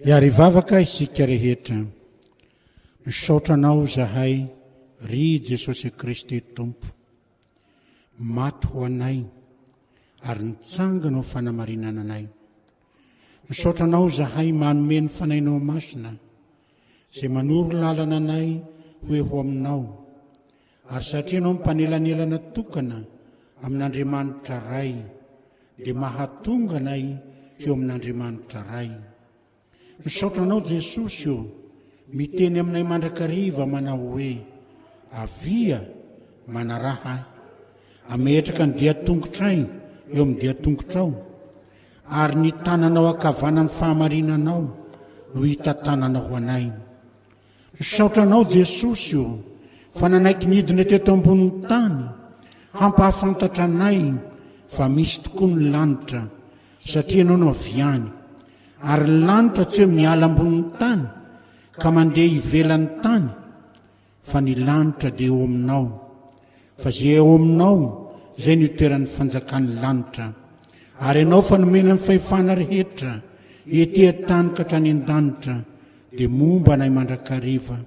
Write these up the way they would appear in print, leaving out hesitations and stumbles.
Iary vavaka isika rehetra, misaotranao zahay, ry Jesosy Kristy Tompo, maty ho anay ary nitsangana ho fanamarinana anay. Misaotranao zahay manome ny fanainao masina, izay manoro lalana anay hoe ho aminao, ary satria anao mimpanelanelana tokana amin'Andriamanitra ray, dia mahatonga anay eo amin'Andriamanitra ray. Misaotranao Jesosy io, miteny aminay mandrakariva manao hoe, avia manaraha, ametraka ny dia-tongotray eo amin'ny dia-tongotrao, ary ny tananao akavanany fahamarinanao no hitantanana ho anay. Misaotranao Jesosy io, fa nanaiky nidina teto ambonin'ny tany, hampahafantatra anay fa misy tokoa ny lanitra, satria anao no aviany. Ary lanitra tsy hoe miala ambonin'ny tany ka mandeha ivelan'ny tany, fa ny lanitra dia eo aminao, fa izay eo aminao izay ny toeran'ny fanjakan'ny lanitra. Ary ianao fa nomena ny fahefana rehetra etỳ tany ka hatrany an-danitra, dia momba anay mandrakariva,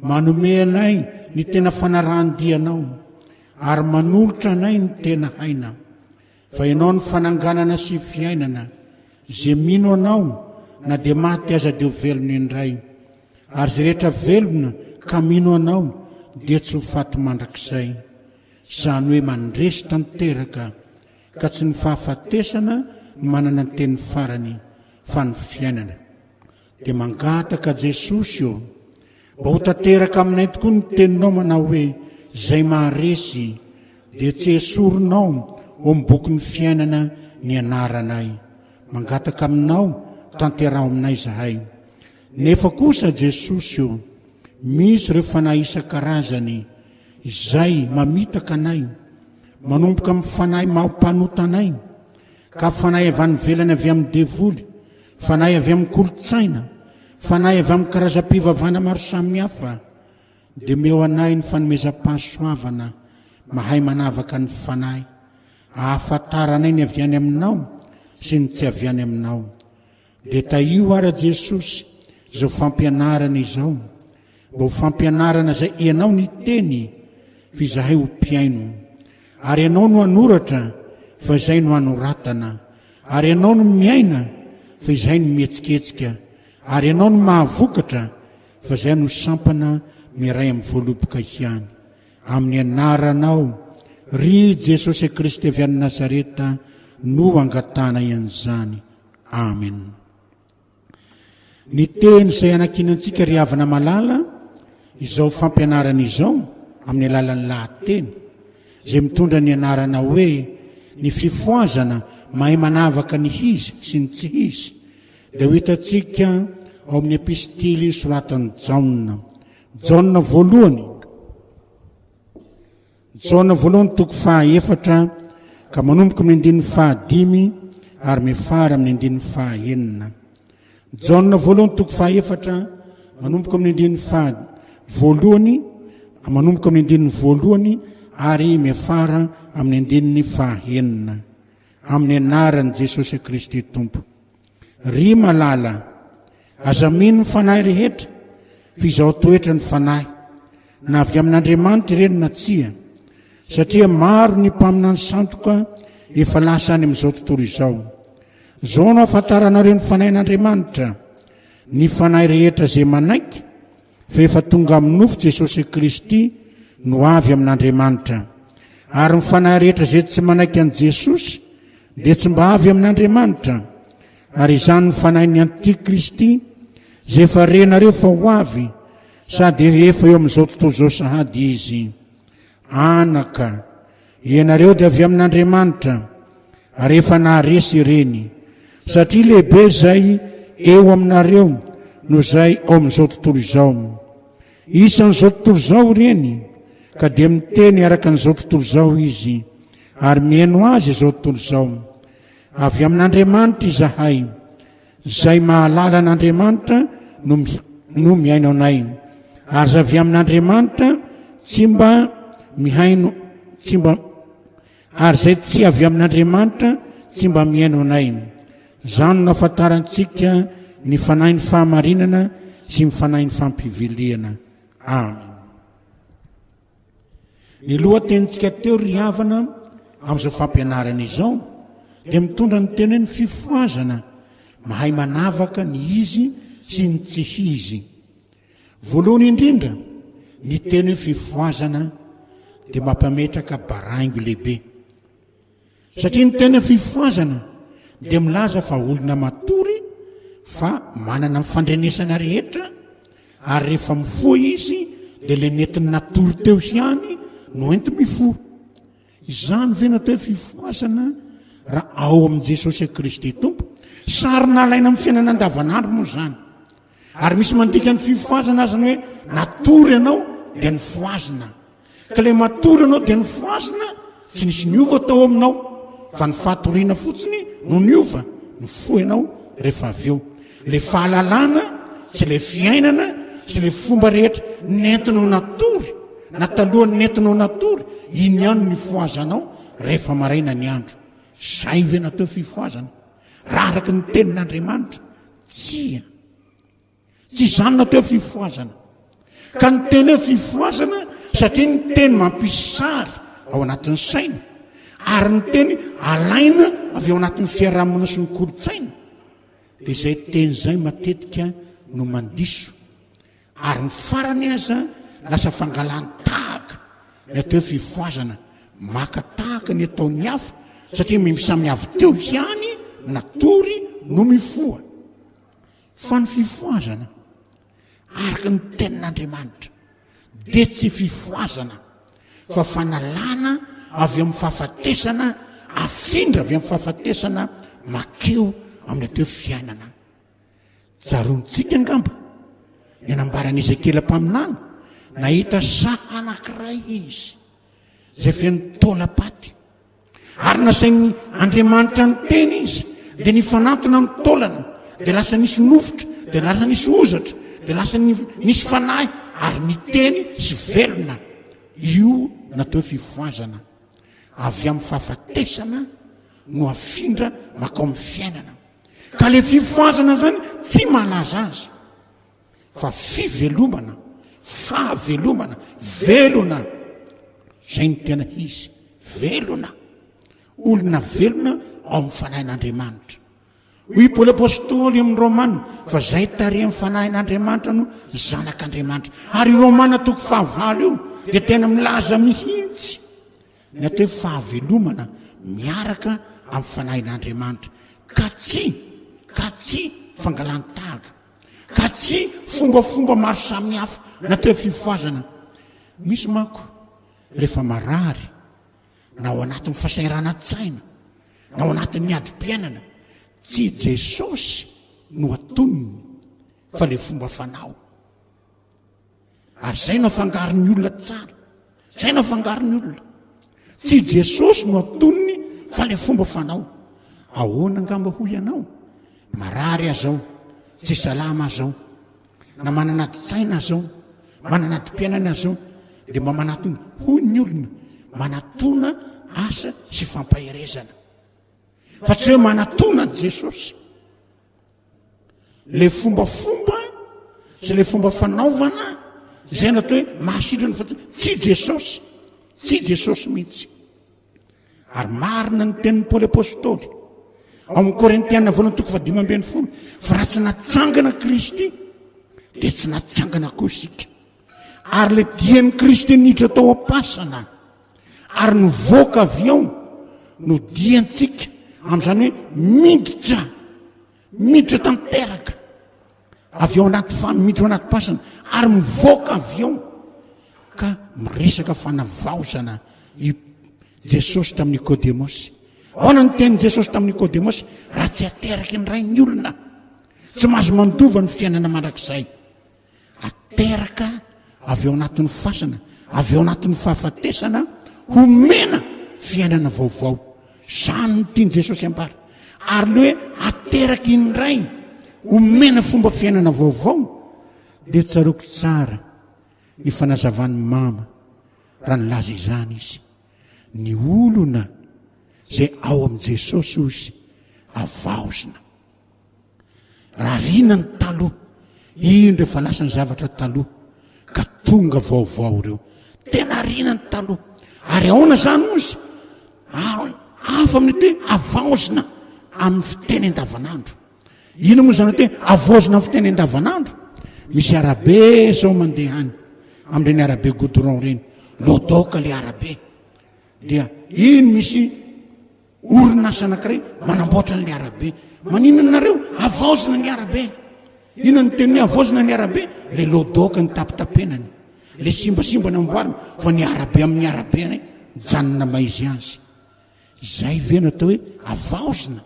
manome anay ny tena fanarahan-dianao, ary manolotra anay ny tena haina. Fa ianao ny fananganana sy fiainana, izay mino anao na dia maty aza dia ho velona indray, ary izay rehetra velona ka mino anao dia tsy ho faty mandrakizay. Izany hoe mandresy tanteraka, ka tsy ny fahafatesana no manana ny teny farany, fa ny fiainana. Dia mangataka Jesosy io, mba ho tanteraka aminay tokoa ny teninao manao hoe, izay maharesy dia tsy esorinao eo amin'ny boky ny fiainana ny anaranay. Mangataka aminao, tanterao aminay zahay. Nefa kosa Jesosy io, misy ireo fanahy isan-karazany izay mamitaka anay, manomboka amin'ny fanahy mampanota anay, ka fanahy avy any ivelany avy amin'ny devoly, fanahy avy amin'ny kolotsaina, fanahy avy amin'ny karazam-pivavahana maro samihafa, dia meo anay ny fanomezam-pahasoavana, mahay manavaka ny fanahy, ahafantaranay ny avy any aminao sy ny tsy avy any aminao. Dia taio ara Jesosy izao fampianarana izao, mba ho fampianarana izay ianao ny teny fa izahay ho mpiaino. Ary ianao no anoratra fa izay no anoratana, ary ianao no miaina fa izay no mihetsiketsika, ary ianao no mahavokatra fa izay no sampana miray amin'ny voaloboka ihany. Amin'ny anaranao, ry Jesosy Kristy avy any Nazareta, no angatana ian'izany. Amen. Ny teny izay anakinantsika ry havana malala, izao fampianarana izao amin'ny alalan'ny lahateny, izay mitondra ny anarana hoe ny fifoazana mahay manavaka ny izy sy ny tsy izy, dia ho hitantsika ao amin'ny epistily soratan'i Jaona voalohany, toko 4 ka manomboka amin'ny 15 ary mifara amin'ny 19. Jaona voalohany toko 4 manomboka amin'ny 1 manomboka amin'ny 1 ary mifara amin'ny 19. amin'ny anaran'i Jesosy Kristy Tompo. Ry malala, aza mino ny fanahy rehetra, fa izao toetra ny fanahy, na avy amin'Andriamanitra ireny na tsia, satria maro ny mpaminany sandoka efa lasa any amin'izao tontolo izao. Zao no ahafantaranareo ny fanahin'Andriamanitra, ny fanahy rehetra izay manaiky, fa efa tonga amin'ny nofo Jesosy Kristy no avy amin'Andriamanitra. Ary ny fanahy rehetra izay tsy manaiky an'i Jesosy, dia tsy mba avy amin'Andriamanitra. Ary izany ny fanahin'ny Antikristy, izay efa renareo fa ho avy, sady efa eo amin'izao tontolo izao sahady izy. Anaka, ianareo dia avy amin'Andriamanitra, ary efa naharesy ireny, satria lehibe zay eo aminareo no zay ao amin'izao tontolo izao. Isan'izao tontolo izao ireny, ka dia miteny araka n'izao tontolo izao izy, ary mihaino azy izao tontolo izao. Avy amin'Andriamanitra izahay, zay mahalala an'Andriamanitra no mihaino anay. Ary avy amin'Andriamanitra tsy mba mihaino, ary zay tsy avy amin'Andriamanitra tsy mba mihaino anay. Zany no ahafantarantsika ny fanahy ny fahamarinana sy ny fanahy ny fampiviliana. Amen. Ny lohatenintsika teo ry havana amin'izao fampianarana izao dia mitondra ny teny hoe ny fifoazana, mahay manavaka ny izy sy ny tsy izy. Voalohany indrindra, ny teny hoe fifoazana dia mampametraka baraingo lehibe. Satria ny teny hoe fifoazana dia milaza fa olona matory fa manana ny fandrenesana rehetra, ary rehefa mifoha izy dia le nentin'ny natory teo ihany no enti mifoha. Izany ve natao hoe fifoazana raha ao amin'i Jesosy Kristy Tompo? Sary nalaina amin'ny fiainana andavanandro moa zany. Ary misy mandika ny fifoazana azany hoe natory ianao dia nifoazina. Ka le matory ianao dia nifoazina, tsy nisy niova tao aminao, fa ny fatoriana fotsiny no niova, nifoha ianao rehefa avy eo. Le fahalalana sy le fiainana sy le fomba rehetra nentinao natory, na talohany nentinao natory, iny ihany nifoazanao rehefa maraina ny andro. Zay ve natao fifoazana? Raha araky ny tenin'Andriamanitra? Tsy zany natao fifoazana. Ka ny teny hoe fifoazana satria ny teny mampisy sary ao anatin'ny saina, ary ny teny alaina avy ao anatin'ny fiarahamonina sy ny kolotsaina. Dia izay teny zay matetika no mandiso, ary ny farany aza lasa fangalany tahaka ny atao hoe fifoazana, maka tahaka ny ataon'ny hafa, satria misamiavy teo ihany natory no mifoha. Fa ny fifoazana araka ny tenin'Andriamanitra dia tsy fifoazana, fa fanalana avy amin'ny fahafatesana, afindra avy amin'ny fahafatesana makeo amin'ny ateo fiainana. Jarontsika angamba ny anambaran'i Ezekela mpaminany, nahita saha anankiray izy zay feno taolapaty, ary nasain'ny Andriamanitra ny teny izy, dia nifanatona ny taolana, dia lasa nisy nofotra, dia lasa nisy ozatra, dia lasa nisy fanahy, ary ny teny sy velona. Io natao fifoazana avy amin'ny fahafatesana no afindra makao amin'ny fiainana. Ka le fifoazana zany tsy malaza azy, fa fivelomana, fahavelomana, velona. Zay ny tena izy, velona. Olona velona ao amin'ny fanahin'Andriamanitra. Hoy Paoly apôstôly amin'ny Romana, fa zay tarehin'ny fanahin'Andriamanitra no zanak'Andriamanitra. Ary Romana toko 9 io dia tena milaza mihitsy ny atao hoe fahavelomana miaraka amin'ny fanahin'Andriamanitra, ka tsy fangalantahaka, ka tsy fombafomba maro samihafa na atao hoe fifoazana. Misy manko rehefa marary, na ao anatin'ny fahasahiran-tsaina, na ao anatin'ny adi-piainana, tsy Jesosy no atonony, fa le fomba fanao. Ary zay no afangaron'ny olona tsara, zay no afangaron'ny olona. Tsy Jesosy no atonony, fa le fomba fanao. Ahoana angamba ho ianao? Marary azao, tsy salama azao, na manana adi-tsaina azao, manana adi-piainana azao, dia mba manatony ho ny olona, manatona asa sy fampaherezana. fa tsy hoe manatona an Jesosy. Le fombafomba sy le fomba fanaovana zay natao hoe mahasitrana fa tsy Jesosy, tsy Jesosy mihitsy. Ary marina ny tenin'ny Paoly apôstôly ao amin'ny Korintiana voalohany toko 5:10 fa raha tsy natsangana Kristy dia tsy natsangana koa isika. Ary le dian'ny Kristy niditra tao am-pasana ary nivoaka avy ao no diantsika amin'izany hoe miditra tanteraka avy ao anaty miditra ao anaty pasana ary mivoaka avy ao ka miresaka fanavaozana i Jesosy tamin'ny Nikodemosy. Ahoana ny tenin' Jesosy tamin'ny Nikodemosy? Raha tsy ateraky ny ray ny olona tsy mahazo mandova ny fiainana mandrakizay. Ateraka avy ao anatin'ny fasana, avy ao anatin'ny fahafatesana, homena fiainana vaovao. Zany no tiany Jesosy ambara. Ary le hoe ateraky ny ray, homena fomba fiainana vaovao, dia tsaroako tsara ny fanazavan'ny mama raha nilaza izany izy. Ny olona zay ao amin'i Jesosy ozy avaozina. Raha rina ny taloha, indro efa lasa ny zavatra taloha ka tonga vaovao reo. Tena rina ny taloha. Ary ahoana zany ozy? Hafa amin'ny hoe avaozina amin'ny fiteny andavanandro. Ino moa zany hoe avaozina amin'ny fiteny andavanandro? Misy arabe zao mandeha any amin'ireny arabe goudron reny, lodoka le arabe. Dia ino misy orinasa anankiray manamboatra ny arabe. Maninona nareo? Avaozina ny arabe. Ino ny teny avaozina ny arabe? Le lodoka ny tapitapenany, le simbasimba namboarina fa ny arabe amin'ny arabe any mijanona maizy azy. Izay ve natao hoe avaozina?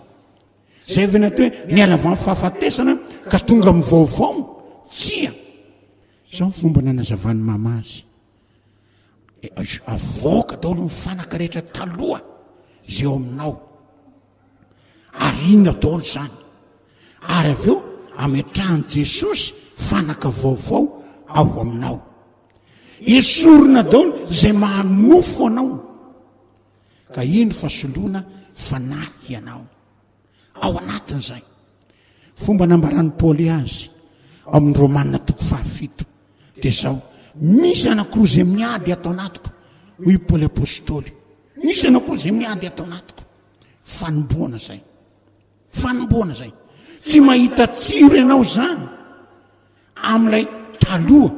Izay ve natao hoe niala avy amin'ny fahafatesana ka tonga amin'ny vaovao? Tsia. Izao ny fomba nanazavany mama azy. Avoaka daholo ny fanaka rehetra taloha izay ao aminao. Ary inona daholo zany? Ary avy eo ametrahany Jesosy fanaka vaovao ao aminao. Esorina daholo izay manofo anao. Ka ino fasoloana fanahy ianao ao anatin'izay. Fomba nambaran'ny Paoly azy ao amin'ny Romanina toko 7 dia zao: misy anankiroa izay miady atao anatiko, hoy Paoly apôstôly. Misy anankiroa izay miady atao anatiko. Fanomboana zay, fanomboana zay. Tsy mahita tsiro ianao zany amin'ilay taloha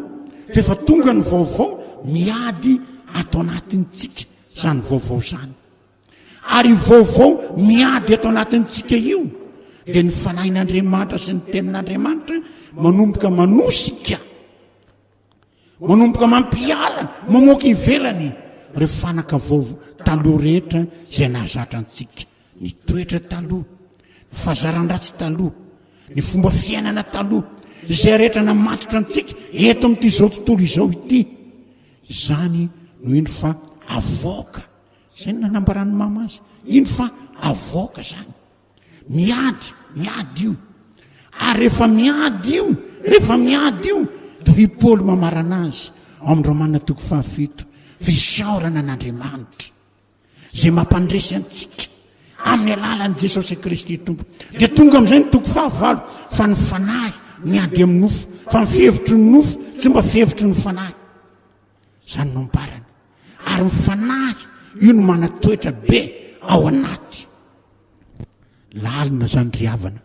fa efa tonga ny vaovao miady atao anatintsika zany vaovao zany. Ary vaovao miady atao anatintsika io dia ny fanahin'Andriamanitra sy ny tenin'Andriamanitra manomboka manosika, manomboka mampiala, mamoaka ivelany ireo fanaka taloha rehetra izay nahazatra antsika. Ny toetra taloha, ny fahazaran-dratsy taloha, ny fomba fiainana taloha, izay rehetra namatotra antsika eto amin'ity zao tontolo izao ity. Izany no ino fa avoaka. Izay no nanambaran'ny mama azy. Ino fa avoaka zany. Miady io. Ary rehefa miady io dia i Paoly mamarana azy ao amin'ny Romanina toko 7: fisaorana an'Andriamanitra izay mampandresy antsika amin'ny alalan'i Jesosy Kristy Tompo. Dia tonga amin'izay ny toko 9 fa ny fanahy miady amin'ny nofo, fa ny fihevitry ny nofo tsy mba fihevitry ny fanahy. Zany no mbarana. Ary ny fanahy io no manatoetra be ao anaty. Lalina zany riavana.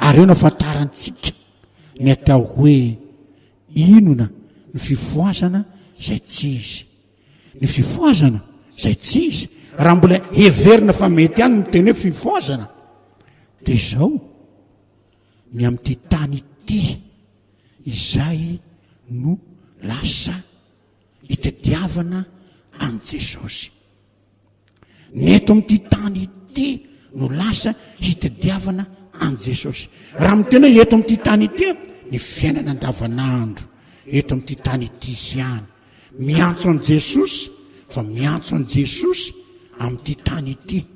Ary eo nafantarantsika ny atao hoe inona ny fifoazana izay tsy izy. Ny fifoazana izay tsy izy, raha mbola heverina fa mety ihany no teny hoe fifoazana, dia izao ny amin'ity tany ity izay no lasa hitadiavana an' Jesosy. Ny eto amin'ity tany ity no lasa hitadiavana an' Jesosy. Raha mitena eto amin'ity tany ity, ny fiainana andavanandro eto amin'ity tany ity ihany. Miantso an' Jesosy, fa miantso an' Jesosy amin'ity tany ity.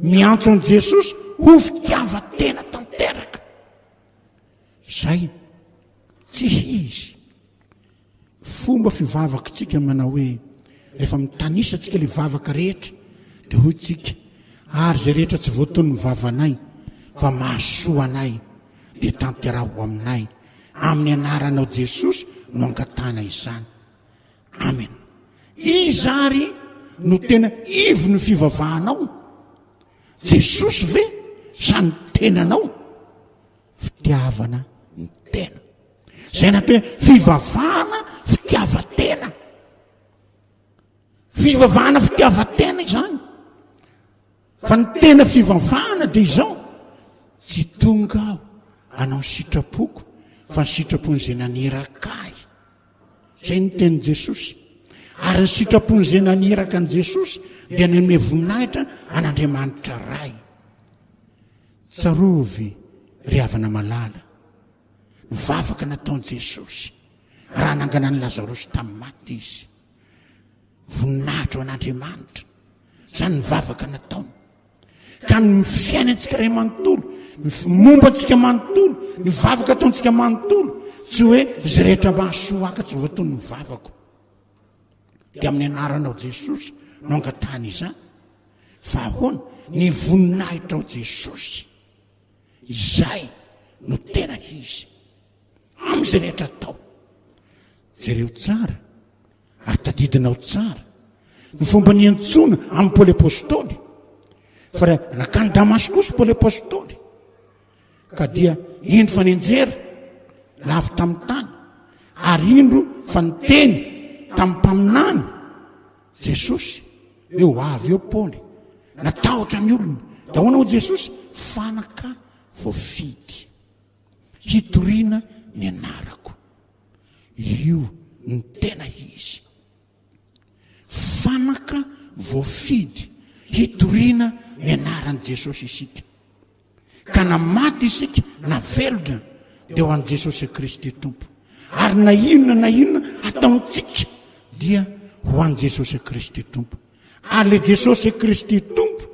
Miantso an' Jesosy ho fitiavan-tena tanteraka. Zay tsy izy. Fomba fivavaka tsika manao hoe rehefa mitanisa tsika le vavaka rehetra dia hoy tsika ary zay rehetra tsy voatony ny vavanay fa mahasoa anay dia tanteraho aminay amin'ny anaranao Jesosy no angatana izany. Amen. Izary no tena ivo ny fivavahanao. Jesosy ve sa ny tenanao? Fitiavana ny tena. Zay natao hoe fivavahana fitiavatena. Fivavahana fitiavatena izany. Fa ny tena fivavahana dia izao, tsy tonga aho anao ny sitrapoko fa ny sitrapon'izay naniraka ahy. Zay ny tenin Jesosy. Ary ny sitrapon'izay naniraka an Jesosy dia nanome voninahitra an'Andriamanitra ray. Tsarovy ry havana malala, mivavaka nataon Jesosy raha nangana ny Lazarosy tamin'ny maty izy. Voninahitra an'Andriamanitra zany mivavaka nataony. Ka ny fiaina antsika ray manontolo, momba antsika manontolo, mivavaka ataontsika manontolo, tsy hoe zay rehetra mahasoaka tsy voatony mivavako. Dia amin'ny anaranao Jesosy no angatany izany. Fa ahoana ny voninahitra ao Jesosy, izay no tena izy amin'izay rehetra atao. Jereo tsara ary tadidinao tsara ny fomba niantsoana amin'ny Paoly apôstôly. Fa nakany Damasikosi Paoly apôstôly, ka dia indro fa nianjera lavy tamin'ny tany, ary indro fa niteny tamin'ny mpaminany Jesosy eo avy eo Paoly natahotra ny olona. Da hoana ho Jesosy fanaka voafidy, hitoriana ny anarako. Io ny tena izy. Fanaka voafidy, hitoriana ny anaran' Jesosy isika. Ka na maty isika na velona dia ho an' Jesosy Kristy Tompo. Ary na inona ataontsika dia ho an' Jesosy Kristy Tompo. Ary le Jesosy Kristy Tompo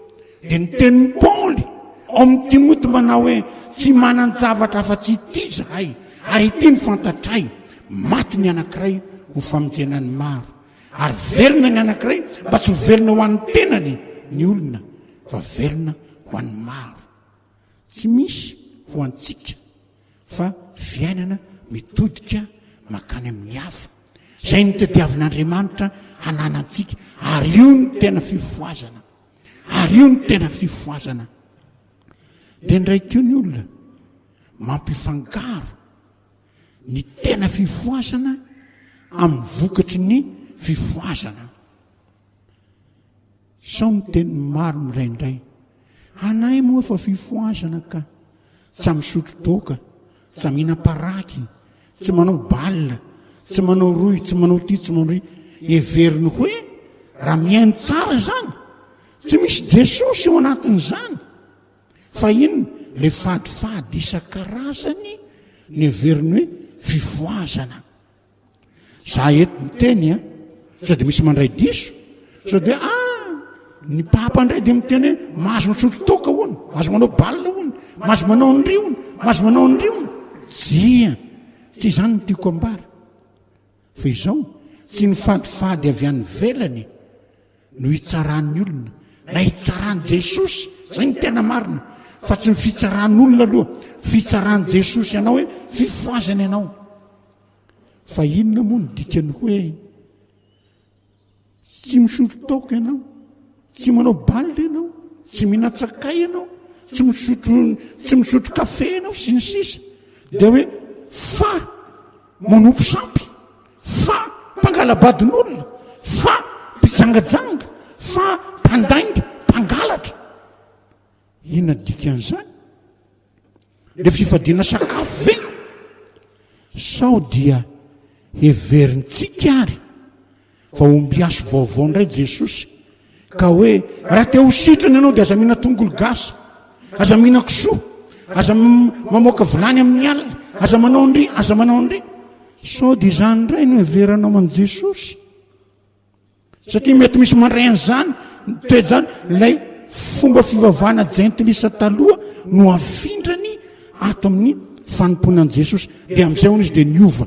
dia ny tenin'ny Paoly ao amin'ny Timoty manao hoe tsy manan-javatra afa-tsy ity zahay, ary ity ny fantatray: maty ny anankiray ho famonjena ny maro, ary velona ny anankiray mba tsy ho velona ho an'ny tenany ny olona, fa velona ho an'ny maro. Tsy misy ho antsika fa fiainana mitodika makany amin'ny hafa. Zay ny tadiavin'Andriamanitra hananantsika, ary io ny tena fifoazana. Ary io ny tena fifoazana. Dia ndraiky io ny olona mampifangaro ny tena fifoazana amin'ny vokatry ny fifoazana. Sao ny teny maro miraindray: anay moa fa fifoazana ka, tsy misotro toaka, tsy mihinam-paraky, tsy manao balia, tsy manao roy, tsy manao ty, tsy manao ry. Heveriny hoe raha mihaino tsara zany, tsy misy Jesosy eo anatin'izany. Fa inona? Le fadifady isan-karazany ny heveriny hoe fifoazana. Za eto miteny sao dia misy mandray diso, sao dia ny papa indray dia miteny hoe mahazo misotro toaka hono, mahazo manao balia hono, mahazo manao an'ry hono, mahazo manao an'ry hono. Tsia, tsy izany ny tiako ambara. Fa izao, tsy ny fadifady avy any velany no hitsaran'ny olona, na hitsaran'i Jesosy. Zay ny tena marina. Fa tsy ny fitsaran'olona aloha, fitsaran'i Jesosy ianao hoe fifoazana ianao. Fa inona moa ny dikany hoe tsy misotro toaka ianao, tsy manao balia ianao, tsy mihinan-tsakay ianao, tsy misotro kafe ianao sy ny sisa, dia hoe fa manompo sampy, fa mpangalabadin'olona, fa mpijangajanga, fa mpandainga, mpangalatra. Inona dikan'izany? Le fifadiana sakafo ve? Sao dia heverintsika ary fa ombiaso vaovao indray Jesosy, ka hoe raha te ho sitrana ianao dia aza mihina tongolo gasy, aza mihina kisoa, aza mamoaka vilany amin'ny alina, aza manao an'ry, aza manao an'ry. Sao dia izany indray no heveranao an' Jesosy? Satria mety misy mandray an'izany toe zany ilay fomba fivavahana jentilisa taloha no afindrany ato amin'ny fanomponan' Jesosy, dia amin'izay hono izy dia niova.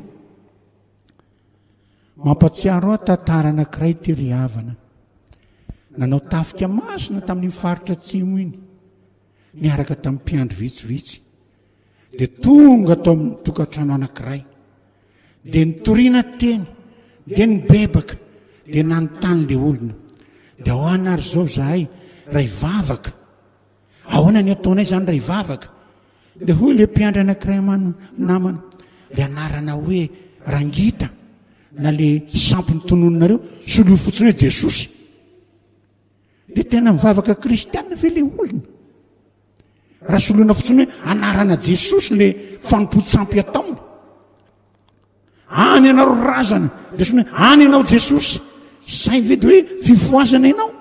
Mampatsiaro aho tantara anankiray ty ry havana. nanao tafika masina tamin'ny faritra tsimo iny niaraka tamin'ny mpiandry vitsivitsy dia tonga tao amin'ny tokantrano anankiray dia nitoriana teny dia nibebaka dia nanontany le olona dia ahoana ary zao zahay ray vavaka ahoana ny ataonay zany ray vavaka dia hoy le mpiandry anankiray namana le anarana hoe Rangita na le sampy ny tonononareo soloy fotsiny hoe Jesosy dia tena mivavaka kristianina ve le olona raha soloina fotsiny hoe anarana Jesosy le fanompo-tsampy ataony any ianao razana dia sony hoe any ianao Jesosy zay ve dia hoe fifoazana ianao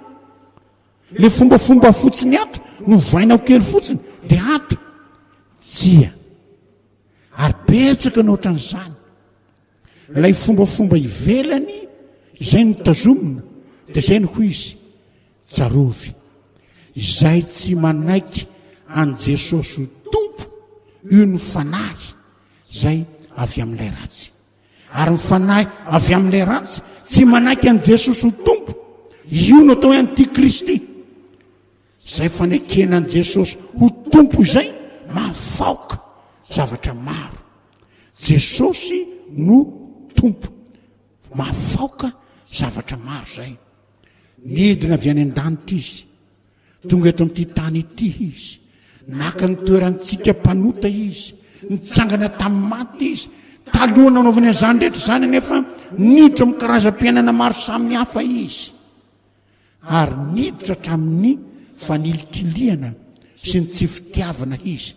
le fombafomba fotsiny ato no vainao kely fotsiny dia ato tsia ary betsaka no ohatran'izany ilay fombafomba ivelany izay no tazomina dia izay no hoy izy tsarovy izay tsy manaiky any Jesosy ho tompo io ny fanahy izay avy amin'ilay ratsy ary ny fanahy avy amin'ilay ratsy tsy manaiky any Jesosy ho tompo io no atao hoe antikristy izay fanekena any Jesosy ho tompo izay mahafaoka zavatra maro Jesosy no tompo mahafaoka zavatra maro zay nidina avy any an-danitra izy tonga eto amin'ity tany ity izy naka ny toerantsika mpanota izy nitsangana tamin'ny maty izy taloha nanaovany an'izany rehetra zany nefa niditra amin'ny karazam-piainana maro samihafa izy ary niditra hatramin'ny fanilikiliana sy ny tsy fitiavana izy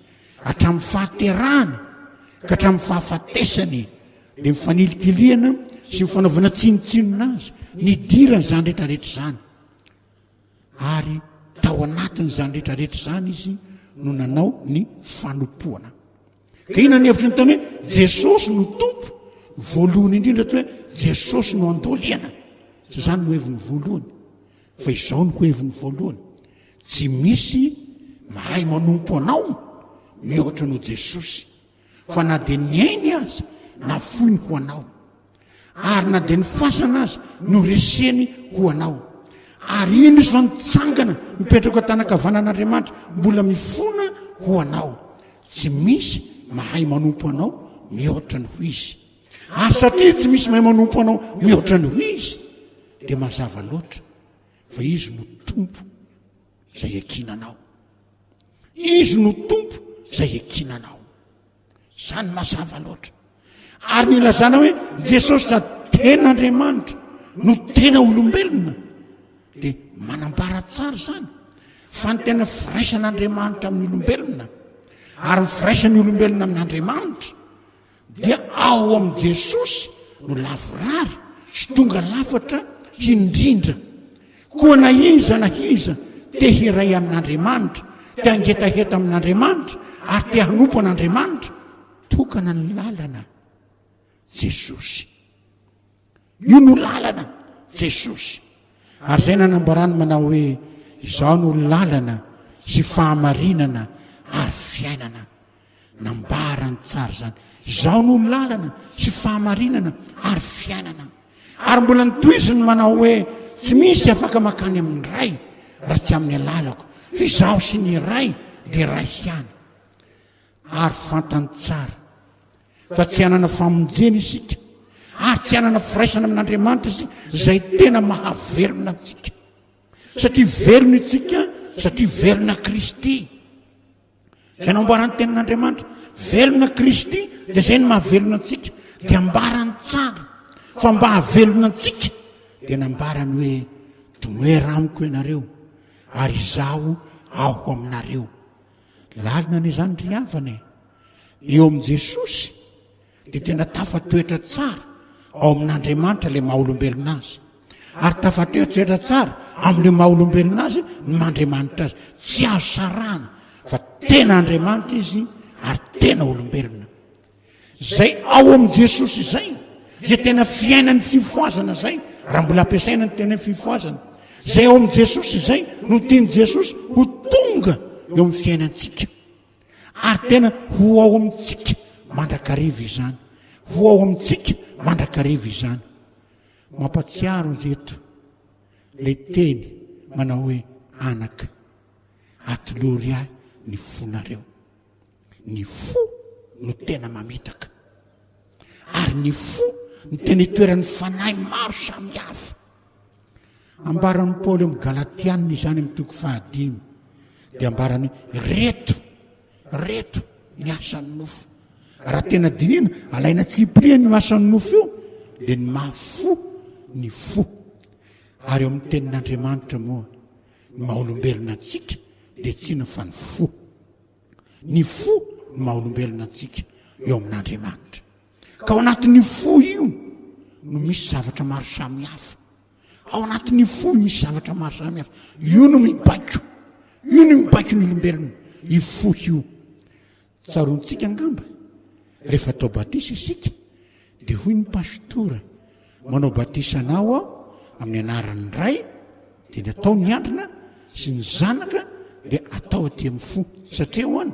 hatramin'ny fahaterahany ka hatramin'ny fahafatesany dia mifanilikiliana sy mifanaovana tsinotsinona azy nidirany zany rehetrarehetra zany ary tao anatiny zany rehetrarehetra zany izy no nanao ny fanompoana ka ina ny hevitra ny tany hoe Jesosy no tompo voalohany indrindra tsy hoe Jesosy no andoliana sy zany no heviny voalohany fa izao no heviny voalohany tsy misy mahay manompo anao mihoatra no Jesosy fa na dia ny ainy azy na foiny ho anao ary na dia ny fasana azy no reseny ho anao ary ino izy fa nitsangana mipetraka tana-kavanan'Andriamanitra mbola mifona ho anao tsy misy mahay manompo anao mihoatra ny ho izy ary satria tsy misy mahay manompo anao mihoatra ny ho izy dia mazava loatra fa izy no tompo izay ekinanao izy no tompo izay ekinanao zany mazava loatra ary nilazana hoe Jesosy sady tena Andriamanitra no tena olombelona dia manambara tsara zany fa ny tena firaisan'Andriamanitra amin'ny olombelona ary ny firaisan'ny olombelona amin'Andriamanitra dia ao amin'i Jesosy no lavorary sy tonga lafatra indrindra koa na iza te hiray amin'Andriamanitra te hangetaheta amin'Andriamanitra ary te hanompo an'Andriamanitra tokana ny lalana Jesosy io no lalana Jesosy ary zay nanambarany manao hoe izao no lalana sy fahamarinana ary fiainana nambarany tsara zany izao no lalana sy fahamarinana ary fiainana ary mbola nitoiziny manao hoe tsy misy afaka makany amin'ny ray raha tsy amin'ny alalako fa izaho sy ny ray dia ray ihany ary fantany tsara fa tsy hanana famonjena isika ary tsy hanana firaisana amin'Andriamanitra isika izay tena mahavelona antsika satria velona itsika satria velona Kristy izay nambarany tenin'Andriamanitra velona Kristy dia izay no mahavelona antsika dia ambarany tsara fa mba havelona antsika dia nambarany hoe tomoera amiko ianareo ary izaho aho aminareo lalina ny zany ry havana eo amin'i Jesosy dia tena tafatoetra tsara ao amin'Andriamanitra le maha olombelona azy ary tafatoetra tsara amin'le maha olombelona azy ny mandriamanitra azy tsy azo sarahana fa tena Andriamanitra izy ary tena olombelona zay ao amin'i Jesosy izay zay tena fiainany fifoazana zay raha mbola ampiasaina ny tena fifoazana zay ao amin'i Jesosy izay no tiany Jesosy ho tonga eo amin'ny fiainantsika ary tena ho ao amintsika mandrakariva izany ho ao amintsika mandrakariva izany mampatsiaro reto le teny manao hoe anaka atolory ahy ny fonareo. Ny fo no tena mamitaka ary ny fo ny tena itoeran'ny fanahy maro samihafa. Ambaran'ny Paoly amin'ny Galatianina izany amin'ny toko 5 dia ambarany reto ny asan'ny nofo. Raha tena dinina alaina tsipria ny asan'ny nofo io dia ny mahafo ny fo. Ary eo amin'ny tenin'Andriamanitra moa ny maha-olombelona antsika dia tsy ino fa ny fo. Ny fo ny maha-olombelona antsika eo amin'Andriamanitra. Ka ao anatin'ny fo io no misy zavatra maro samihafa. Ao anatin'ny fo misy zavatra maro samihafa. Io no mibaiko ny olombelona, i fo io. Tsarontsika angamba rehefa atao batisa isika dia hoy ny pastora, manao batisa anao aho amin'ny anaran'ny Ray dia ny atao ny andrina sy ny zanaka dia atao aty amin'ny fo. Satria hoany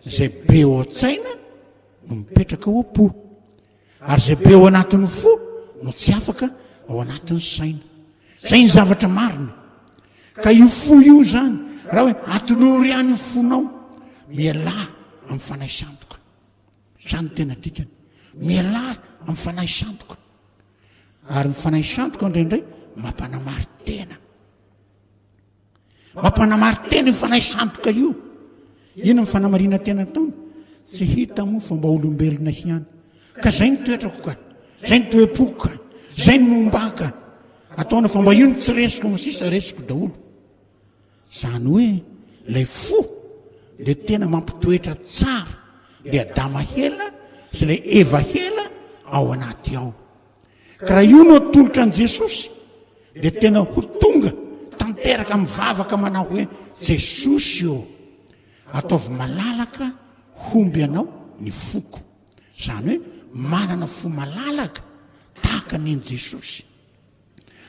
izay be ao an-tsaina no mipetraka ao am-po, ary izay be ao anatin'ny fo no tsy afaka ao anatin'ny saina. Izay ny zavatra marina. Ka io fo io zany raha hoe atolory ihany ny fonao, mialahy amin'ny fanahy sandoka. Zany tena dikany, mialahy amin'ny fanahy sandoka. Ary ny fanahy sandoka indraindray mampanamary tena. Mampanamary tena ny fanahy sandoka io. Ino ny fanamarina tena taona? Tsy hita moa fa mba olombelona ihany. Ka zay ny toetrako ka, zay ny toe-poko ka, zay ny mombaka. Ataona fa mba io ny tsy resiko mo sisa resiko daholo. Zany hoe ilay fo dia tena mampitoetra tsara dia Adama hela sy ilay Eva hela ao anaty ao. Ka raha io no atolotra an' Jesosy dia tena ho tonga tanteraka mivavaka manao hoe Jesosy io. Ataovy malalaka homby anao ny foko. Zany hoe manana fo malalaka tahaka ny Jesosy.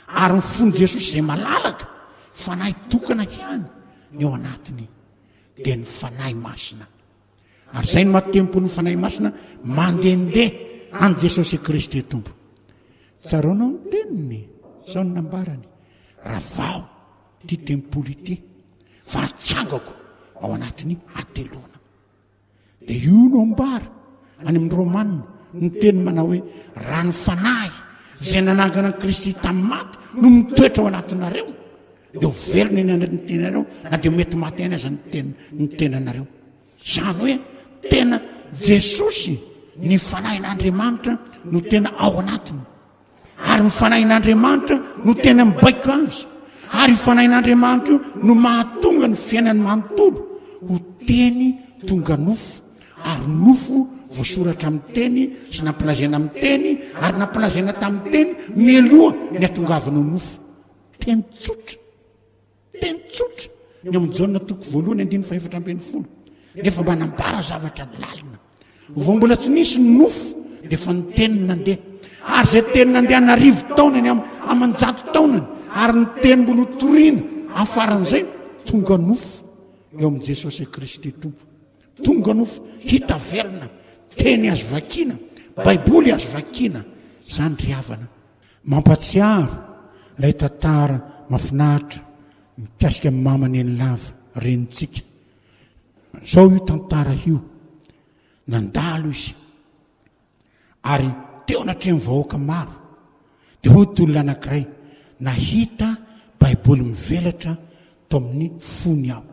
Ary ny fon'ny Jesosy izay malalaka fanahy tokana ihany ny ao anatiny dia ny fanahy masina. Ary izay ny mahatempo ny fanahy masina mandehandeha an' Jesosy Kristy Tompo. Tsaronao ny teniny, sao ny nambarany, raha vao ty tempolo ity fa atsangako ao anatin'ny atelona. Dia io no ambara any amin'ny Romanina ny teny manao hoe raha ny fanahy izay nanangana an Kristy tamin'ny maty no mitoetra ao anatinareo dia ho velona eny anatin'ny tenanareo na dia mety maty any aza ny tenanareo. Zany hoe tena Jesosy ny fanahin'Andriamanitra no tena ao anatiny. Ary ny fanahin'Andriamanitra no tena mibaiko azy. Ary ny fanahin'Andriamanitra io no mahatonga ny fiainany manontolo ho teny tonga nofo. Ary nofo voasoratra amin'ny teny sy nampilazena amin'ny teny ary nampilazena tamin'ny teny mialoha ny atongavana nofo. Teny tsotra ny amin'ny Jaona toko 1:4-10. Nefa mba nambara zavatra lalina. Vao mbola tsy nisy nofo dia fa ny teny nandeha. Ary izay teny nandeha n'arivo taonany aman-jato taonany ary ny teny mbola toriana afaran'izay tonga nofo eo amin'i Jesosy Kristy Tompo. Tonga nofo hita velona, teny azo vakiana, baiboly azo vakiana. Zany ry havana mampatsiaro ilay tantara mahafinaritra mikasika amin'ny mamany eny lava renitsika. Zao io tantara io nandalo izy ary teo anatrehany vahoaka maro dia hoy ty olona anankiray nahita baiboly mivelatra tao amin'ny fony aho.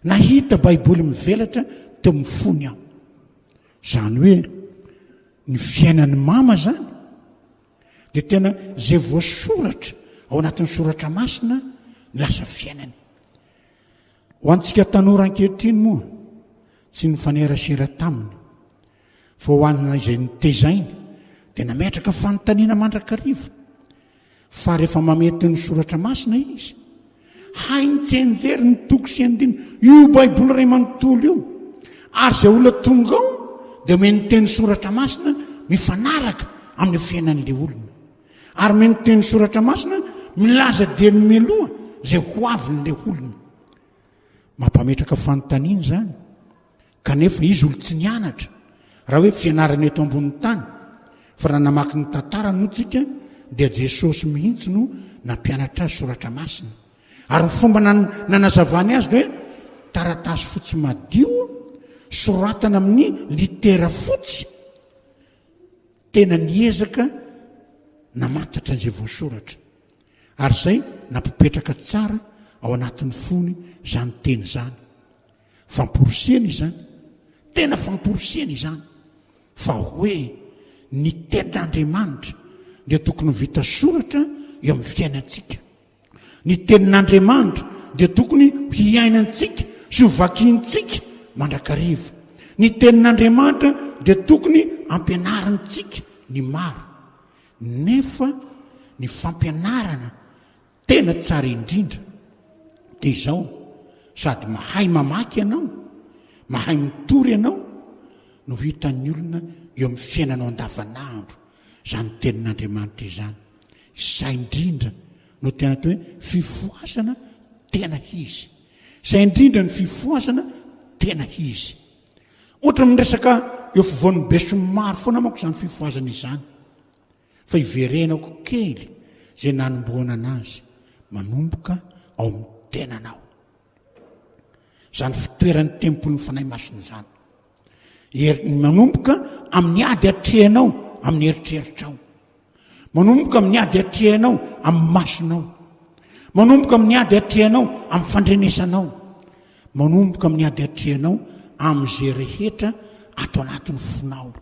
Nahita baiboly mivelatra teo amin'ny fony aho. Zany hoe ny fiainan'ny mama zany dia tena izay voasoratra ao anatin'ny soratra masina ny lasa fiainany. Ho antsika tanora ankehitriny moa tsy ny fanerasera taminy fa ho anina izay nitezainy dia nametraka fanontaniana mandrakariva. Fa rehefa mamety ny soratra masina izy hainy tsy enjery ny toko sy andiny io baiboly iray manontolo io. Ary izay olona tonga ao dia meny teny soratra masina mifanaraka amin'ny fiainan'ilay olona. Ary meny teny soratra masina milaza dia ny meloha izay ho avin'ilay olona. Mampametraka fanontaniana zany. Kanefa izy olo tsy nianatra raha hoe fianarana eto ambonin'ny tany. Fa raha namaky ny tantara no tsika dia Jesosy mihitsy no nampianatra azy soratra masina. ary ny fomba nanazavany azy de hoe taratasy fotsy madio soratana amin'ny litera fotsy tena niezaka namantatra an'izay voasoratra ary zay nampipetraka tsara ao anatin'ny fony zany teny zany famporosiana izany tena famporosiana izany fa hoe ny tenin'Andriamanitra dia tokony vita soratra eo amin'ny fiainantsika. Ny tenin'Andriamanitra dia tokony hiainantsika sy ho vakiantsika mandrakariva. Ny tenin'Andriamanitra dia tokony ampianarantsika ny maro. Nefa ny fampianarana tena tsara indrindra dia izao, sady mahay mamaky ianao, mahay mitory ianao no hitan'ny olona eo amin'ny fiainanao andavanandro zany tenin'Andriamanitra izany. Izay indrindra no tena atao hoe fifoasana tena izy. Izay indrindra ny fifoasana tena izy. Ohatra miresaka eo fovoan'ny beso maro foana manko izany fifoasana izany. Fa iverenako kely izay nanomboana anazy manomboka ao amin'ny tenanao. Zany fitoeran'ny tempoly fanahy masina izany. Manomboka amin'ny ady atrehanao amin'ny eritreritrao. Manomboka amin'ny ady atrehanao amin'ny masonao. Manomboka amin'ny ady atrehanao amin'ny fandrenesanao. Manomboka amin'ny ady atrehanao amin'izay rehetra ato anatin'ny fonao.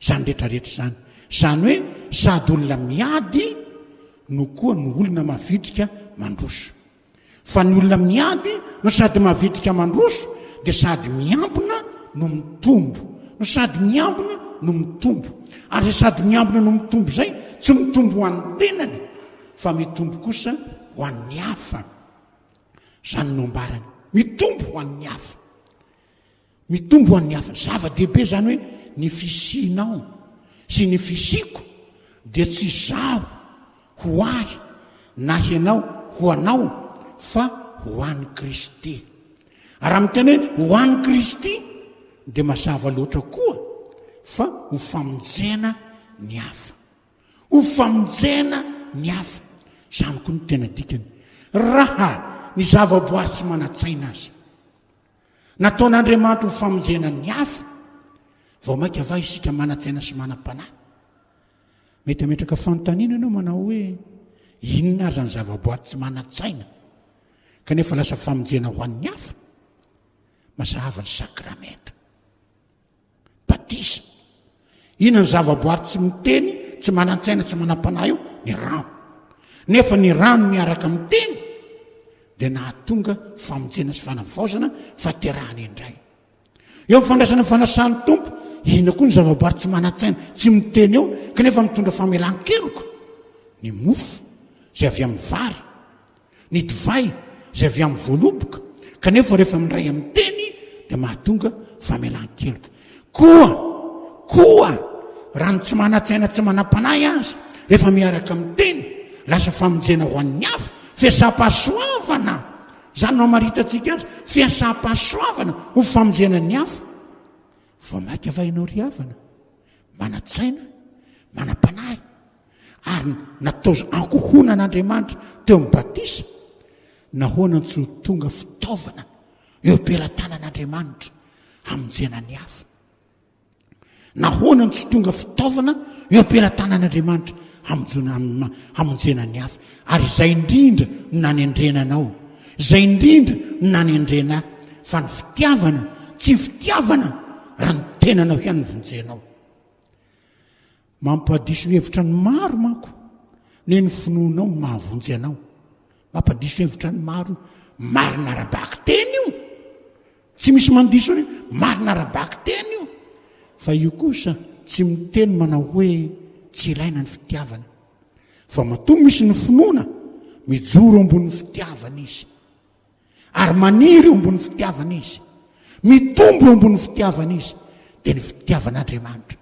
Zany rehetrarehetra zany. Zany hoe sady olona miady no koa ny olona mavidrika mandroso. Fa ny olona miady no sady mavidrika mandroso dia sady miambina no mitombo. No sady miambina no mitombo. Ary sady miambina no mitombo zay tsy mitombo ho an'ny tenany fa mitombo kosa ho an'ny hafa. Zany no ambarany. Mitombo ho an'ny hafa. Mitombo ho an'ny hafa. Zava-dehibe zany hoe ny fisianao sy ny fisiko dia tsy zaho ho ahy na ianao ho anao fa ho an'ny Kristy. Ary amin'ny teny hoe ho an'ny Kristy dia mazava loatra koa fa ho famonjena ny hafa. Ho famonjena ny hafa. Zany koa ny tena dikany. Raha ny zavaboary tsy manatsaina azy nataon'Andriamanitra ho famonjena ny hafa, vao mainka ava isika manatsaina sy manam-panahy. Mety ametraka fanontaniana ianao manao hoe inona aza ny zavaboary tsy manatsaina kanefa lasa famonjena ho an'ny hafa? Mazava ny sakramenta, batisa. Inona ny zavaboary tsy miteny, tsy manatsaina, tsy manam-panahy io? Ny rano. Nefa ny rano miaraka miteny dia nahatonga famonjena sy fanavaozana faterahany indray. Eo amin'ny fandraisana fanasany tompo, inona koa ny zavaboary tsy manatsaina, tsy miteny eo kanefa mitondra famelan-keloka? Ny mofo izay avy amin'ny vary, ny divay izay avy amin'ny voaloboka, kanefa rehefa mindray amin'ny teny dia mahatonga famelan-keloka. Koa raha ny tsy manatsaina, tsy manam-panahy azy, rehefa miaraka amin'ny teny lasa famonjena ho an'ny hafa, fiasam-pahasoavana. Zany no amaritantsika azy, fiasam-pahasoavana ho famonjena ny hafa. Vao mainka avainao ry havana, manatsaina, manam-panahy, ary natao ankohonan'Andriamanitra teo amin'ny batisa. Nahoana tsy ho tonga fitaovana eo am-pelantanan'Andriamanitra hamonjena ny hafa? Nahoana tsy tonga fitaovana eo am-pelantanan'Andriamanitra hamonjena ny hafa? Ary izay indrindra no nanendrenanao, izay indrindra no nanendrena, fa ny fitiavana tsy fitiavana raha ny tenanao ihany vonjenao. Mampadiso hevitra ny maro manko ne ny finoanao mahavonjy anao. Mampadiso hevitra ny maro, marina rabaky teny io. Tsy misy mandiso ny marina rabaky teny io. Fa io kosa tsy miteny manao hoe tsy ilaina ny fitiavana. Fa matoa misy ny finoana mijoro ambony fitiavana izy, ary maniry eo ambony fitiavana izy, mitombo eo ambony fitiavana izy, dia ny fitiavan'Andriamanitra.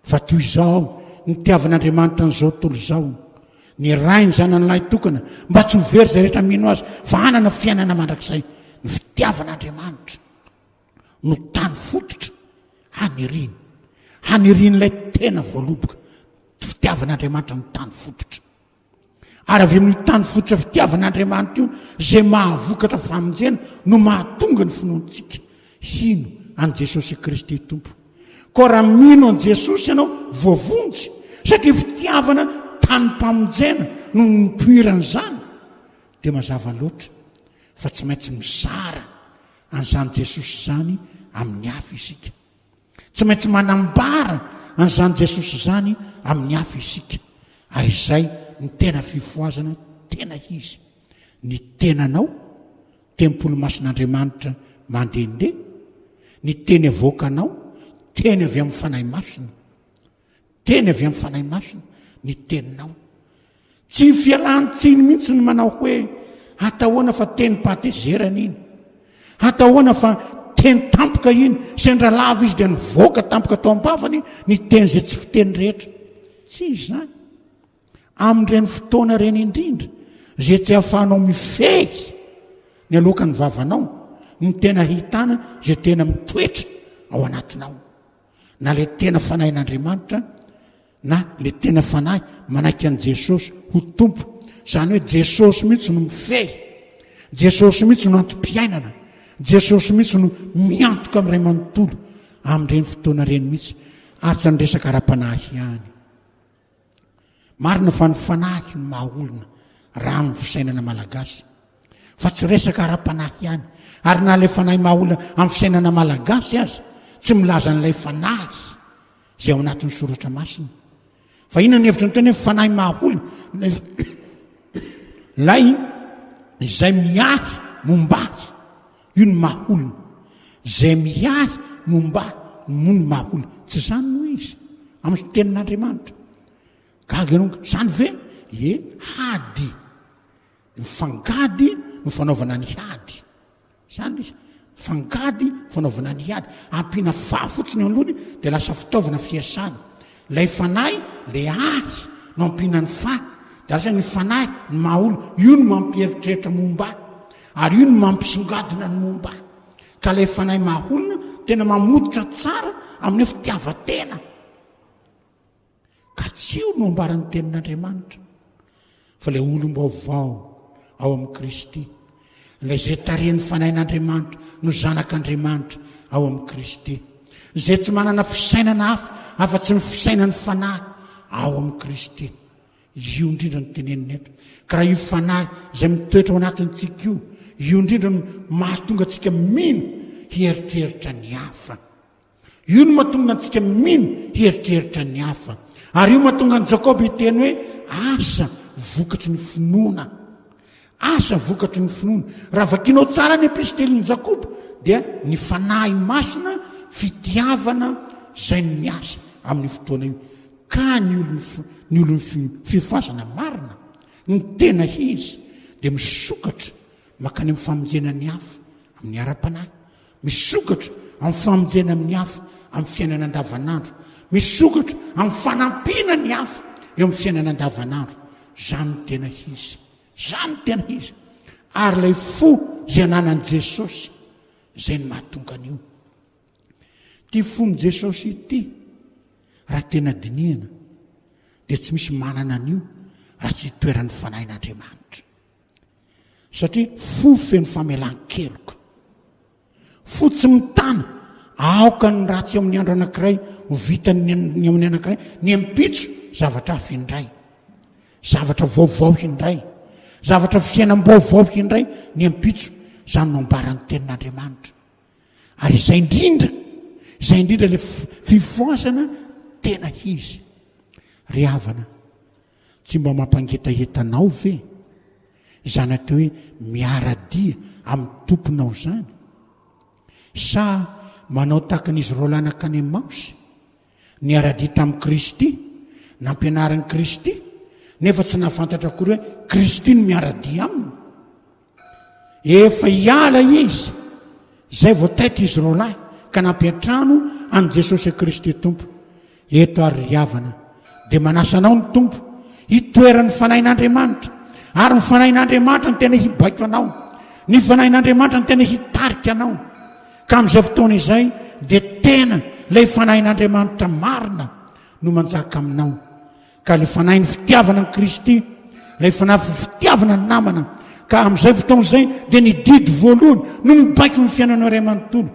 Fa toy izao ny fitiavan'Andriamanitra n'izao tontolo izao, ny ray ny zanan'ilay tokana mba tsy ho very izay rehetra mino azy fa hanana fiainana mandrakizay. Ny fitiavan'Andriamanitra no tany fototra hanirian'ilay tena voaloboka. Fitiavan'Andriamanitra no tany fototra. ary avy amin'ny tany fototra fitiavan'Andriamanitra io zay mahavokatra famonjena no mahatonga ny finoantsika hino an Jesosy Kristy tompo. Ko raha mino an Jesosy ianao voavonjy satria fitiavana tany mpamonjena no nipoiran'izany dia mazava loatra fa tsy maintsy mizara an'izany Jesosy zany amin'ny hafa isika, tsy maintsy manambara an'izany Jesosy zany amin'ny hafa isika. Ary izay ny tena fifoazana tena izy, ny tenanao tempolo masin'Andriamanitra mandehandeha, ny teny avoakanao teny avy amin'ny fanahy masina, teny avy amin'ny fanahy masina ny teninao. Tsy fialan-tsiny mihitsy ny manao hoe atahoana fa teny patezerana iny, atahoana fa teny tampoka iny, sendra lava izy dia nivoaka tampoka tao am-bavany ny teny zay tsy fiteny rehetra. Tsy izany. Amin'ireny fotoana ireny indrindra zay tsy ahafahanao mifehy ny aloka ny vavanao ny tena hitana zay tena mitoetra ao anatinao, na le tena fanahin'Andriamanitra na le tena fanahy manaiky an' Jesosy ho tompo. Zany hoe Jesosy mihitsy no mifehy, Jesosy mihitsy no antom-piainana, Jesosy mihitsy no miantoka amin'ray manontolo amin'ireny fotoana ireny mihitsy, ary tsy ny resaka ara-panahy ihany. Marina fa ny fanahy ny maha olona raha amin'ny fisainana malagasy, fa tsy resaka ara-panahy ihany. Ary na ilay fanahy maha olona amin'ny fisainana malagasy azy tsy milaza n'ilay fanahy zay ao anatin'ny soratra masina. Fa inona ny hevitra ny teny hoe fanahy maha olona lay izay miahy mombahy, io ny maha olona, zay miahy mombahy moa ny maha olona. Tsy zany no izy amin'ny tenin'Andriamanitra. Gaga zany ve hady, fangady no fanaovana ny hady. Zany izy, fangady fanaovana ny hady. Ampiana fa fotsiny alohany dia lasa fitaovana fiasana. Lay fanahy le ahy no ampiana ny fa, dia lasa ny fanahy ny maha olona, io no mampieritreritra momba, ary io no mampisongadina ny momba. Ka lay fanahy maha olona tena mamototra tsara amin'ny fitiavatena. Ka tsy io no ambaran'ny tenin'Andriamanitra, fa ilay olom-baovao ao amin'ny Kristy, ilay zay tarehin'ny fanahin'Andriamanitra no zanak'Andriamanitra ao amin'ny Kristy, zay tsy manana fisainana hafa afa-tsy ny fisainan'ny fanahy ao amin'ny Kristy. Io indrindra no teneniny eto. Ka raha io fanahy izay mitoetra ao anatintsika io indrindra no mahatonga antsika mino hieritreritra ny hafa. Io no mahatonga antsika mino hieritreritra ny hafa. Ary io mahatonga ny Jakoba hiteny hoe asa vokatry ny finoana, asa vokatry ny finoana. Raha vakinao tsara ny epistelin'ny Jakoba dia ny fanahy masina fitiavana zay ny miasa amin'ny fotoana io. Ka ny olony fifazana marina ny tena izy dia misokatra makany amin'ny famonjena ny hafa amin'ny ara-panahy, misokatra amin'ny famonjena amin'ny hafa amin'ny fiainana andavanandro, misokatra amin'ny fanampiana ny hafa eo amin'ny fiainana andavanandro. Zany no tena izy, zany no tena izy. Ary ilay fo zay ananan'i Jesosy zay ny mahatonga an'io. Ty fon'ny Jesosy ity raha tena dinihana dia tsy misy manana an'io raha tsy toeran'ny fanahin'Andriamanitra. Satria fo feno famelan-keloka, fo tsy mitana aoka ny ratsy amin'ny andro anankiray ho vitany amin'ny anankiray, ny ampitso zavatra hafa indray, zavatra vaovao indray, zavatra fiainam-baovao indray ny ampitso. Zany no ambaran'ny tenin'Andriamanitra. Ary izay indrindra ilay fifoasana tena izy. Ry havana, tsy mba mampangetahetanao ve zany atao hoe miaradia amin'ny tomponao zany? Sa manao takan'izy rolanaka any Emaosy, niaradia tamin'i Kristy, nampianaran'i Kristy, nefa tsy nahafantatra akory hoe Kristy no miaradia aminy? Efa hiala izy, izay vao taitra izy rolahy ka nampiantrano an' Jesosy Kristy tompo. Eto ary ry havana, dia manasanao ny tompo hitoeran'ny fanahin'Andriamanitra, ary ny fanahin'Andriamanitra ny tena hibaiko anao, ny fanahin'Andriamanitra ny tena hitarika anao. Ka amin'izay fotoana izay dia tena ilay fanahin'Andriamanitra marina no manjaka aminao. Ka ilay fanahin'ny fitiavana ny Kristy lay fanavyfitiavana ny namana ka amin'izay fotoan'izay dia nididy voalohany no mibaiko ny fiainanao iray manontolo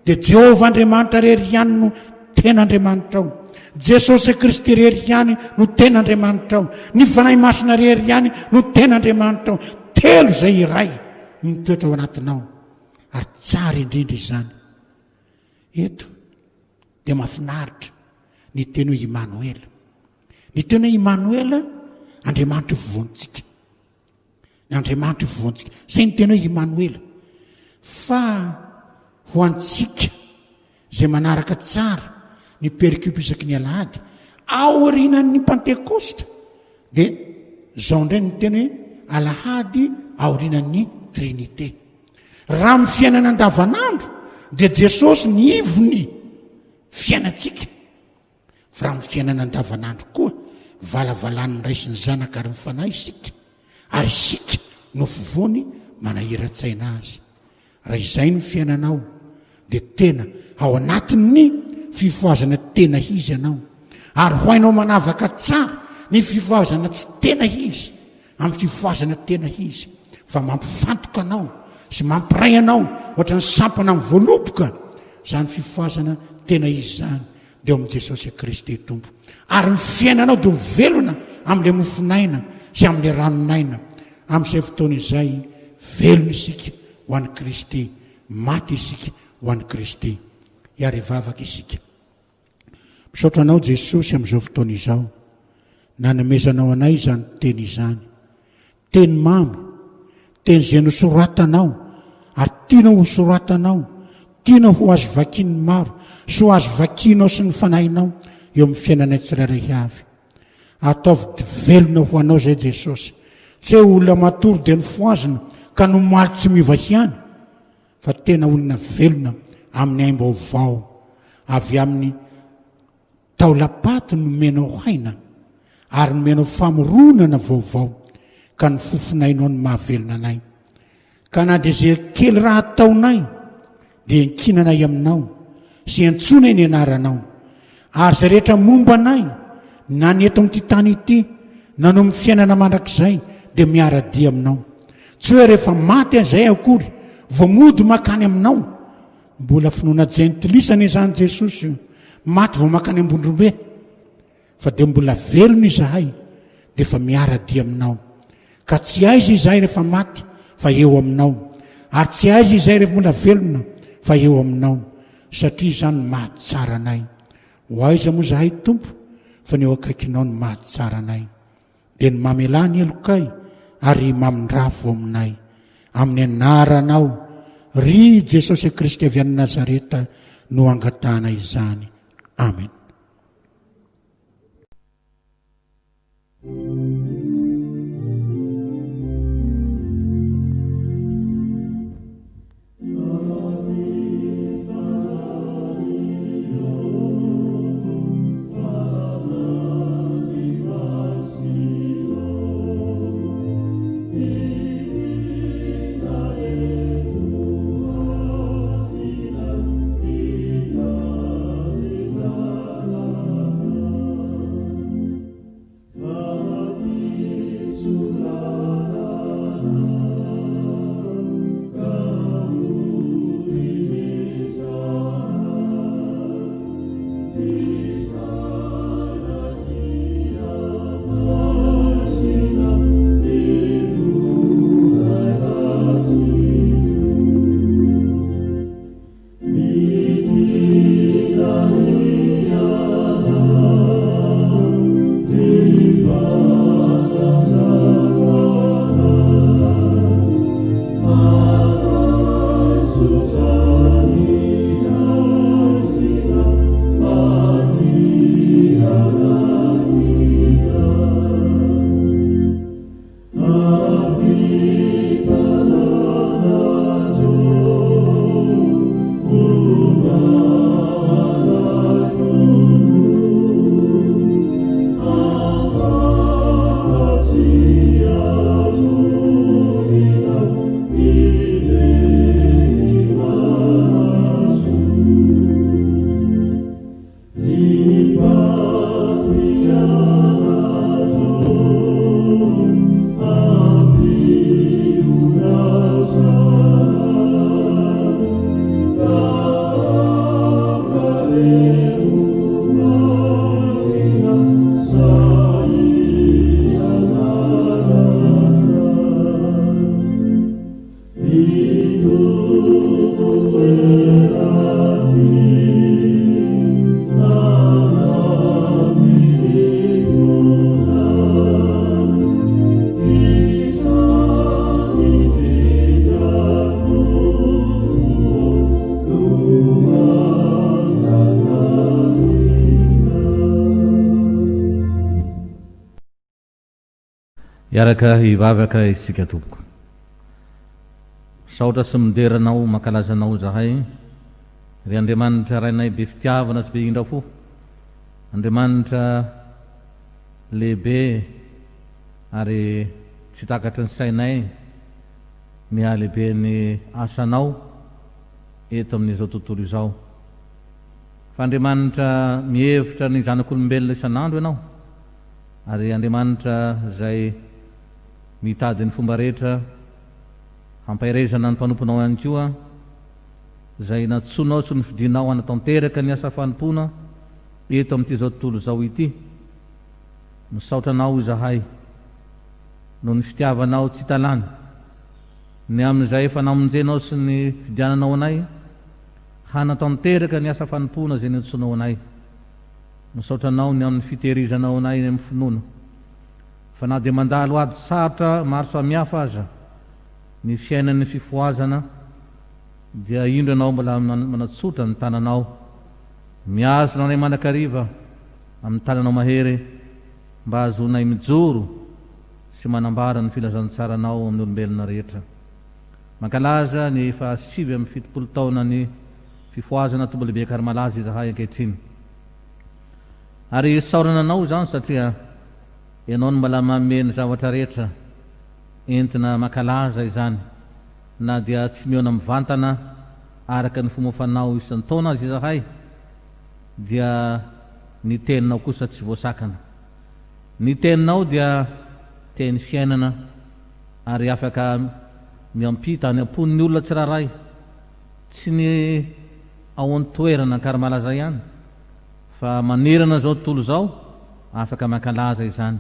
dia Jehovah Andriamanitra rery ihany no tena Andriamanitra ao. Jesosy Kristy rery ihany no tena Andriamanitra ao. Ny fanahy masina rery ihany no tena Andriamanitra ao. Telo izay iray mitoetra ao anatinao ary tsara indrindra izany. Eto dia mahafinaritra ny teny hoe Immanuel. Ny teny hoe Immanuel, Andriamanitra vovoantsika. Ny Andriamanitra vovoantsika. Izay ny teny hoe Immanuel. Fa ho antsika izay manaraka tsara ny perikupa isaky ny alahady ao aorianan'ny Pentekosta dia izao indray ny teny hoe alahady aorianan'ny Trinité. Raha amin'ny fiainana andavanandro dia Jesosy ny ivony fiainantsika. Fa raha amin'ny fiainana andavanandro koa valavalan'ny Ray sy ny Zanaka ary mifanahy isika ary isika no fovoany manahira-tsaina azy. Raha izay ny fiainanao dia tena ao anatin'ny fifoazana tena izy ianao ary ho hainao manavaka tsara ny fifoazana tsy tena izy amin'ny fifoazana tena izy, fa mampifantoka anao sy mampiray anao ohatra ny sampana amin'ny voaloboka izany fifoazana tena izy izany dia ao amin'i Jesosy Kristy Tompo. Ary ny fiainanao dia velona amin'ilay mofinaina sy amin'ilay ranonaina. Amin'izay fotoana izay velona isika ho an'i Kristy, maty isika ho an'i Kristy, hiary vavaka isika. Misaotra anao Jesosy amin'izao fotoana izao, nanomezanao anay izany teny izany, teny mamy, teny izay nosoratanao ary tiana ho soratanao, tiana ho azo vakiany maro sy ho azo vakianao sy ny fanahinao eo amin'ny fiainanay tsirairay avy. Ataovy velona ho anao izay Jesosy, tsy hoe olona matory dia nifoazina ka nomaly tsy miova ihany, fa tena olona velona amin'ny aim-baovao avy amin'ny taolapaty no menao haina ary nomenao famoronana vaovao ka ny fofinainao ny mahavelona anay. Ka na dia izay kely raha ataonay dia inkinanay aminao sy antsonay ny anaranao. Ary izay rehetra momba anay na ny eto amin'ity tany ity na no amin'ny fiainana mandrakizay dia miara-dia aminao. Tsy hoe rehefa maty an'izay akory vao mody makany aminao. Mbola finoana jentilisa izany Jesosy, maty vao makany ambondrombe, fa dia mbola velona izahay dia efa miara-dia aminao. Ka tsy aiza izahay rehefa maty fa eo aminao, ary tsy aiza izahay rehefa mbola velona fa eo aminao, satria izany mahatsara anay. Ho aiza moa izahay Tompo fa ny eo akaikinao ny mahatsara anay. Dia ny mamelà ny elokay ary mamindrafo aminay amin'ny anaranao ry Jesosy Kristy avy any Nazareta no angatana izany. Amen. Iaraka hivavaka isika tompoko. Saotra sy mideranao mankalazanao zahay. Ry Andriamanitra rainay be fitiavana sy be indrafo. Andriamanitra lehibe ary tsy takatry ny sainay ny ahalehibe ny asanao eto amin'izao tontolo izao. Fa Andriamanitra mihevitra ny zanak'olombelona isan'andro ianao, ary Andriamanitra zay mitady ny fomba rehetra hampairezana ny mpanomponao ihany koa, zay natsonao sy nifidinao hanatanteraka ny asa fanompona eto amin'ity zao tontolo zao ity. Misaotranao zahay no ny fitiavanao tsy talany, ny amin'izay efa namonjenao sy ny fidiananao anay hanatanteraka ny asa fanompona zay natsonao anay. Misaotranao ny amin'ny fitehirizanao anay amin'ny finoana, fa na dia mandalo ady sarotra maro samihafa aza ny fiainan'ny fifoazana, dia indro ianao mbola manatsotra ny tananao, miazona anay manakariva amin'ny tananao mahery, mba azonay mijoro sy manambara ny filazantsaranao amin'ny olombelona rehetra. Mankalaza ny fa 7 taona ny fifoazana tombolehibe karimalaza izahay ankehitriny. Ary saorana anao zany satria ianao no mbola mameny zavatra rehetra entina mankalaza izany, na dia tsy miona mivantana araka ny fomofanao isan-taona azy izahay, dia ny teninao kosa tsy voasakana. Ny teninao dia teny fiainana, ary afaka miampita ny ampon'ny olona tsiraray, tsy ny ao an-toerana karimalaza ihany, fa manerana zao tontolo zao afaka mankalaza izany,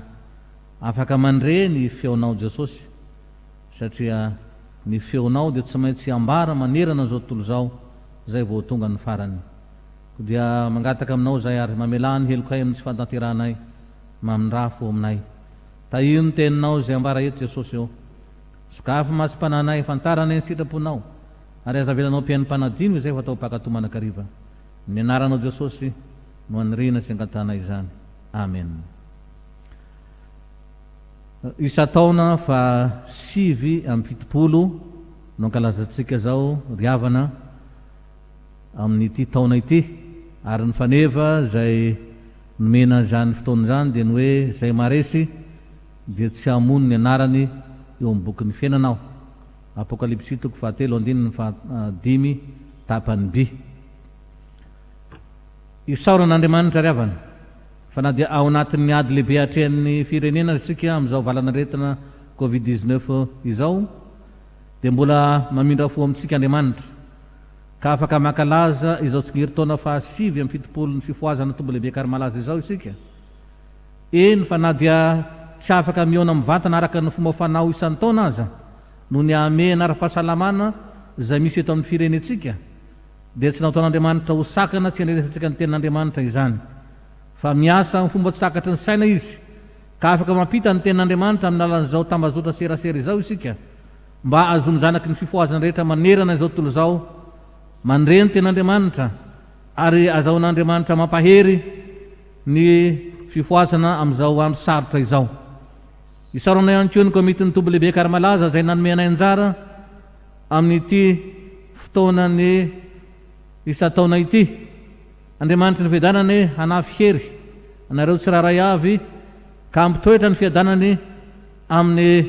afaka mandre ny feonao Jesosy, satria ny feonao dia tsy maintsy ambara manerana zao tontolo zao, zay vao tonga ny farany. Dia mangataka aminao zay ary mamelany helokay amin'ny tsy fantanteranay mamindrafo aminay. Tahino ny teninao zay ambara eto Jesosy eo, sokafa masy-pananay fantarana ny sitraponao, ary azavelanao mpiaino-panadimy zay fatao mpakatomana-kariva. Ny anaranao Jesosy no anirina sy angatana izany. Amen. Isa-taona fa 7 no ankalazantsika zao riavana amin'ity taona ity, ary ny faneva zay nomena zany fotoana zany dia ny hoe zay maresy dia tsy hamono ny anarany eo amin'ny bokin'ny fiainanao. Apokalipsy 3:5 tapany B. Isaoran'Andriamanitra riavana, fa na dia ao anatin'ny ady lehibe hatrehan'ny firenena isika amin'izao valanaretina Covid-19 izao, dia mbola mamindrafo amintsika Andriamanitra, ka afaka mankalaza izao tsingerin-taona fa 7 ny fifoazana tombolehibe karimalaza izao isika. Eny, fa na dia tsy afaka miona mivantana araka ny fomofanao isan-taona aza no ny amena ara-pahasalamana zay misy eto amin'ny firenetsika, dia tsy nataon'Andriamanitra ho sakana tsy hanresatsika ny tenin'Andriamanitra izany, fa miasa amin'ny fomba tsy takatry ny saina izy, ka afaka mampita ny tenin'Andriamanitra amin'ny alalan'izao tambazotra serasera izao isika, mba azony zanaky ny fifoazana rehetra manerana izao tontolo zao, mandre ny tenin'Andriamanitra, ary azahoan'Andriamanitra mampahery ny fifoazana amin'izao amin'ny sarotra izao. Isaorana ihany koa ny komitin'ny tombolehibe karimalaza zay nanome anay anjara amin'ity fotoanany isa-taona ity. Andriamanitra ny fiadanany hanafy hery anareo tsiraray avy, ka ampitoetra ny fiadanany amin'ny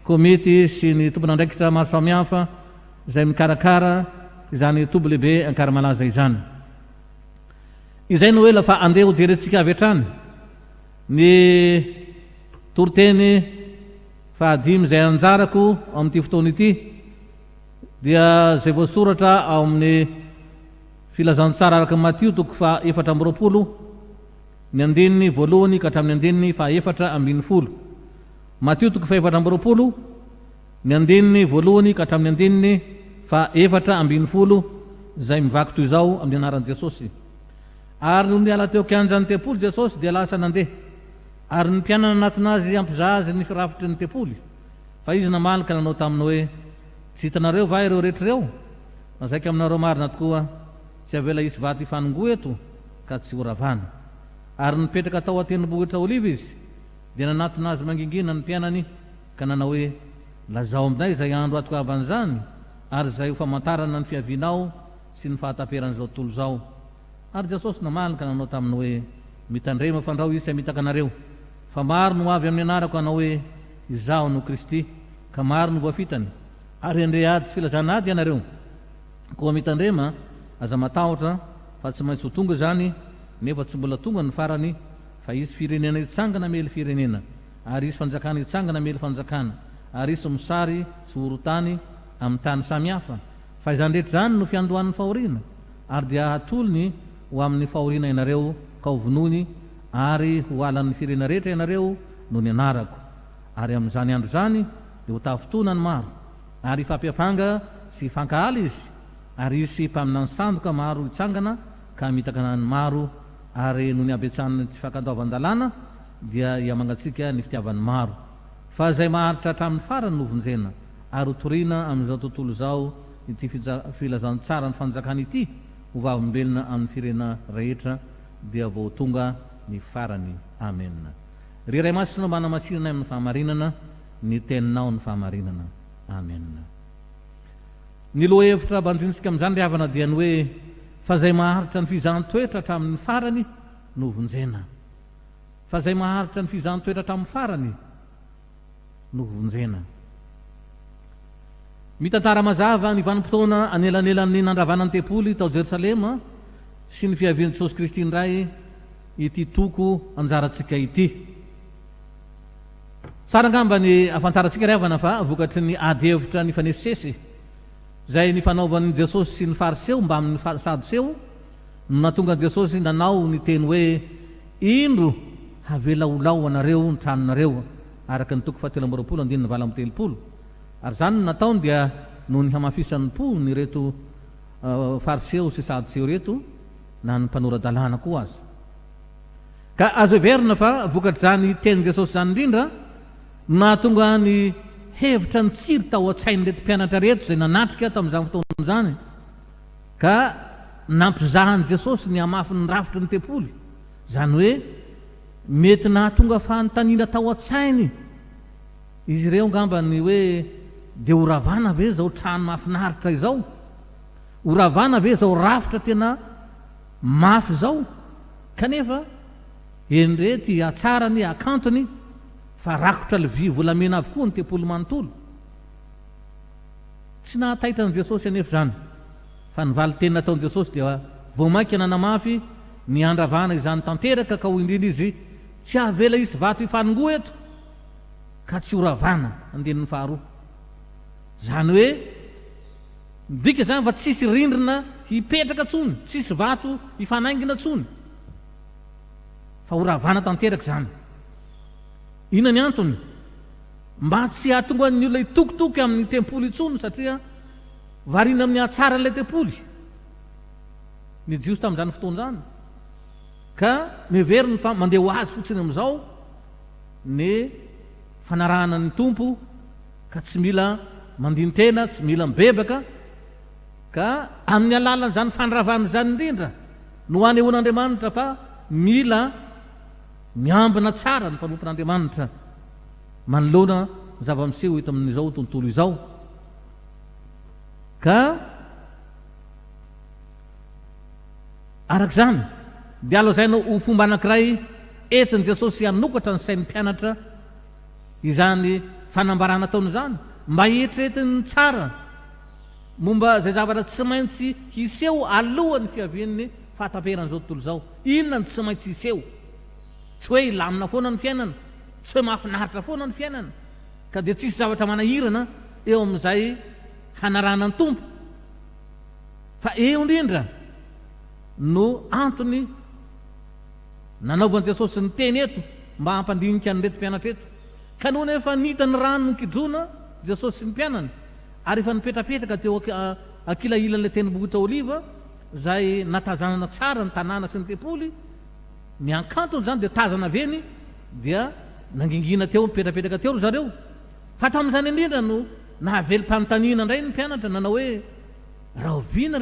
komity sy ny tompon'andraikitra maro samihafa zay mikarakara izany tombolehibe an-karimalaza izany. Izay no hoe lafa andeha ho jerentsika avy hatrany ny toroteny 5 zay anjarako amin'ity fotoana ity, dia zay voasoratra ao amin'ny filazantsara araka Matio 4:20, ny 1 ka hatramin'ny 4:20. Matio 4:20, ny 1 ka hatramin'ny 4:20, zay mivaky toy izao amin'ny anaran'i Jesosy. Ary no niala teo kianjany tempoly Jesosy dia lasa nandeha, ary ny mpianana anatinazy ampizahazy ny firafitry ny tempoly, fa izy namaly ka nanao taminy hoe, tsy hitanareo va ireo rehetra ireo? Nazaika aminareo marina tokoa, tsy avela isy vaty fanongo eto ka tsy horavana. Ary nipetraka tao atenimbohitra oliva izy, dia nanatinazy mangingina ny mpianany, ka nanao hoe lazao aminay zay andro atokavan'izany ary zay ho famantarana ny fiavinao sy ny fahataperan'izao tontolo zao. Ary Jesosy namaly ka nanao taminy hoe mitandrema fandrao isy hamitaka anareo fa maro no avy amin'ny anarako anao hoe izaho no Kristy ka maro no voafitany ary andre ady filazana ady ianareo koa mitandrema aza matahotra fa tsy maintsy ho tonga zany nefa tsy mbola tonga ny farany fa isy firenena hitsangana mely firenena ary isy fanjakana hitsangana mely fanjakana ary isy misary sy horotany amin'ny tany samihafa fa izany rehetra zany no fiandohan'ny fahoriana ary dia hatolony ho amin'ny fahoriana ianareo ka ho vonony ary ho alan'ny firenena rehetra ianareo no ny anarako ary amin'izany andro zany dia ho tafotoana ny maro ary fampiapanga sy fankahaly izy ary isy mpaminany sandoka maro hitsangana ka mitaka ny maro ary no ny abetsan'ny tsy fankatoavan-dalàna dia iamangatsika ny fitiavan'ny maro fa zay maharitra hatramin'ny farany no vonjena ary ho toriana amin'izao tontolo zao ity filazany tsara ny fanjakana ity ho vavimbelona amin'ny firenena rehetra dia vao tonga ny farany. Amen. Ry ray masina manamasinana amin'ny fahamarinana ny teninao ny fahamarinana. Amen. Ny loha hevitra banjintsika amin'izany ry havana dia ny hoe fa zay maharitra ny fizahn-toetra hatramin'ny farany no vonjena. Fa zay maharitra ny fizahn-toetra hatramin'ny farany no vonjena. Mitantara mazava ny vanim-potoana anelanelan'ny nandravanany tempoly tao Jerosalema sy ny fiavian'i Jesosy Kristy indray ity toko anjaratsika ity. Tsara angamba ny afantarantsika ry havana fa vokatry ny ady hevitra ny fanesisesy zay ny fanaovan'i Jesosy sy ny fariseo mba amin'ny sadoseo no natonga Jesosy nanao ny teny hoe indro havelaolao anareo ny tranonareo araka ny toko 7:20 ary zany no nataony dia no ny hamafisan'ny po ny reto fariseo sy sadoseo reto na ny mpanora-dalàna koa azy. Ka azo heverina fa vokatry zany teny Jesosy zany indrindra nahatonga ny hevitra ny tsiry tao an-tsainy reto mpianatra reto zay nanatrika tamin'izany fotoana zany ka nampizahany Jesosy ny hamafy ny rafitry ny tempoly zany hoe mety nahatonga fanontaniana tao an-tsainy izy ireo ngambany hoe dia horavana ve zao trano mahafinaritra izao, horavana ve zao rafitra tena mafy zao, kanefa eny rety atsarany akantony fa rakotra levy volamena avokoa ny tempoly manontolo. Tsy nahataitra ny Jesosy anefa zany fa nivaly teny nataon'i Jesosy dia vao mainka nanamafy ny andravana izany tanteraka ka ho indrindra izy tsy avela isy vato hifanongoa eto ka tsy horavana andenin'ny faharoa. Zany hoe dika zany fa tsisy rindrina hipetraka tsony, tsisy vato hifanaingina tsony fa horavana tanteraka zany. Inona ny antony? Mba tsy hahatonga ny olona hitokitoky amin'ny tempoly itsony satria variana amin'ny atsara an'ilay tempoly ny jiosy tamin'izany fotoana zany ka miheveriny fa mandeha ho azy fotsiny amin'izao ny fanarahana ny tompo ka tsy mila mandin-tena, tsy mila mibebaka ka amin'ny alalan'izany fanravana zany indrindra no hanehoan'Andriamanitra fa mila miambina tsara ny mpanompon'Andriamanitra manoloana zava-miseho hita amin'izao tontolo izao. Ka arak'izany dia alohaizay ho fomba anankiray entin'i Jesosy hanokatra ny sain'ny mpianatra izany fanambarana taony izany mba hietreretiny tsara momba zay zavatra tsy maintsy hiseho alohan'ny fiavian'ny fahataperan'izao tontolo izao. Inona ny tsy maintsy hiseho? Tsy hoe ilamina foana ny fiainana, tsy hoe mahafinaritra foana ny fiainana ka dia tsisy zavatra manahirana eo amin'izay hanarana ny tompo, fa eo indrindra no antony nanaovan'i Jesosy ny teny eto mba hampandinika ny reto mpianatra eto. Ka noho nefa nita ny rano nokidrona Jesosy sy ny mpianany ary efa nipetrapetraka teo akilailan'ilay tendrombohitra Oliva zay natazanana tsara ny tanàna sy ny tempoly, ny ankantony zany dia tazana veny dia nangingina teo mipetrapetraka teo ry zareo. Fa tamin'izany indrindra no nahavely mpanontaniana indray ny mpianatra nanao hoe raha oviana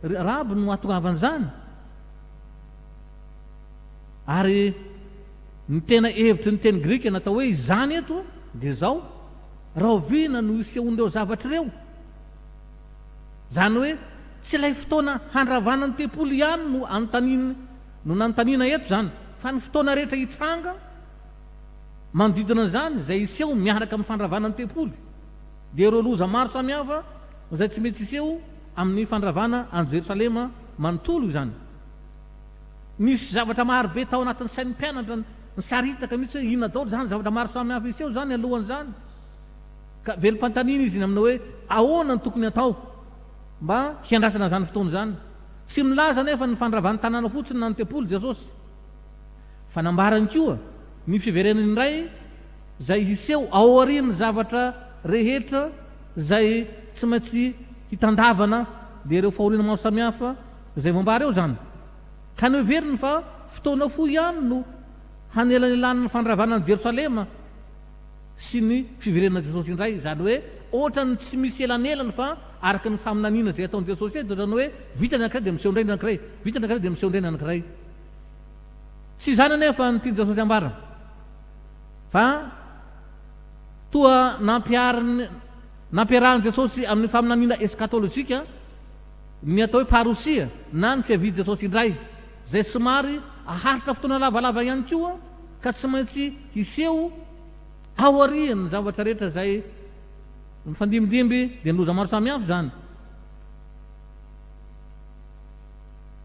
rabo no atogavan'izany. Ary ny tena hevitry ny teny grika natao hoe izany eto dia zao raha oviana no isehoan'ireo zavatra ireo zany hoe tsy ilay fotoana handravana ny tempolo ihany no nanontaniana eto zany fa ny fotoana rehetra hitranga manodidina zany zay iseho miaraka amin'ny fandravana ny tempolo dia ireo loza maro samihafa zay tsy mety iseho amin'ny fandravana any Jerosalema manontolo zany. Misy zavatra maro be tao anatin'ny sain'ny mpianatra ny saritaka mihitsy hoe inona daoly zany zavatra maro samihafa iseho zany alohan' zany ka velom-pantanina izy amina hoe ahoana ny tokony atao mba hiandrasana zany fotoana zany. Tsy milaza nefa ny fandravana tanàna fotsiny na ny tempolo Jesosy fa nambarany koa ny fiverenany indray zay hiseho aorian'ny zavatra rehetra zay tsy maintsy hitandavana dia ireo fahoriana maro samihafa zay voambara eo zany. Ka ny overiny fa fotoana fo ihany no hanelanelan'ny fandravana ny Jerosalema sy ny fiverenana Jesosy indray zany hoe ohatra ny tsy misy elanelany fa araka ny faminaniana zay ataon'i Jesosy eto zany hoe vita ny ankiray dia miseho indray ny ankiray, vita ny ankiray dia miseho indray ny ankiray. Tsy zany anefa ny tiany Jesosy ambara fa toa nampiarahany Jesosy amin'ny faminaniana eskatolojika ny atao hoe parosia na ny fiavidy Jesosy indray zay somary aharitra fotoana lavalava ihany koa ka tsy maintsy hiseho aorian'ny zavatra rehetra zay mifandimidimby dia nyloza maro samihafa zany.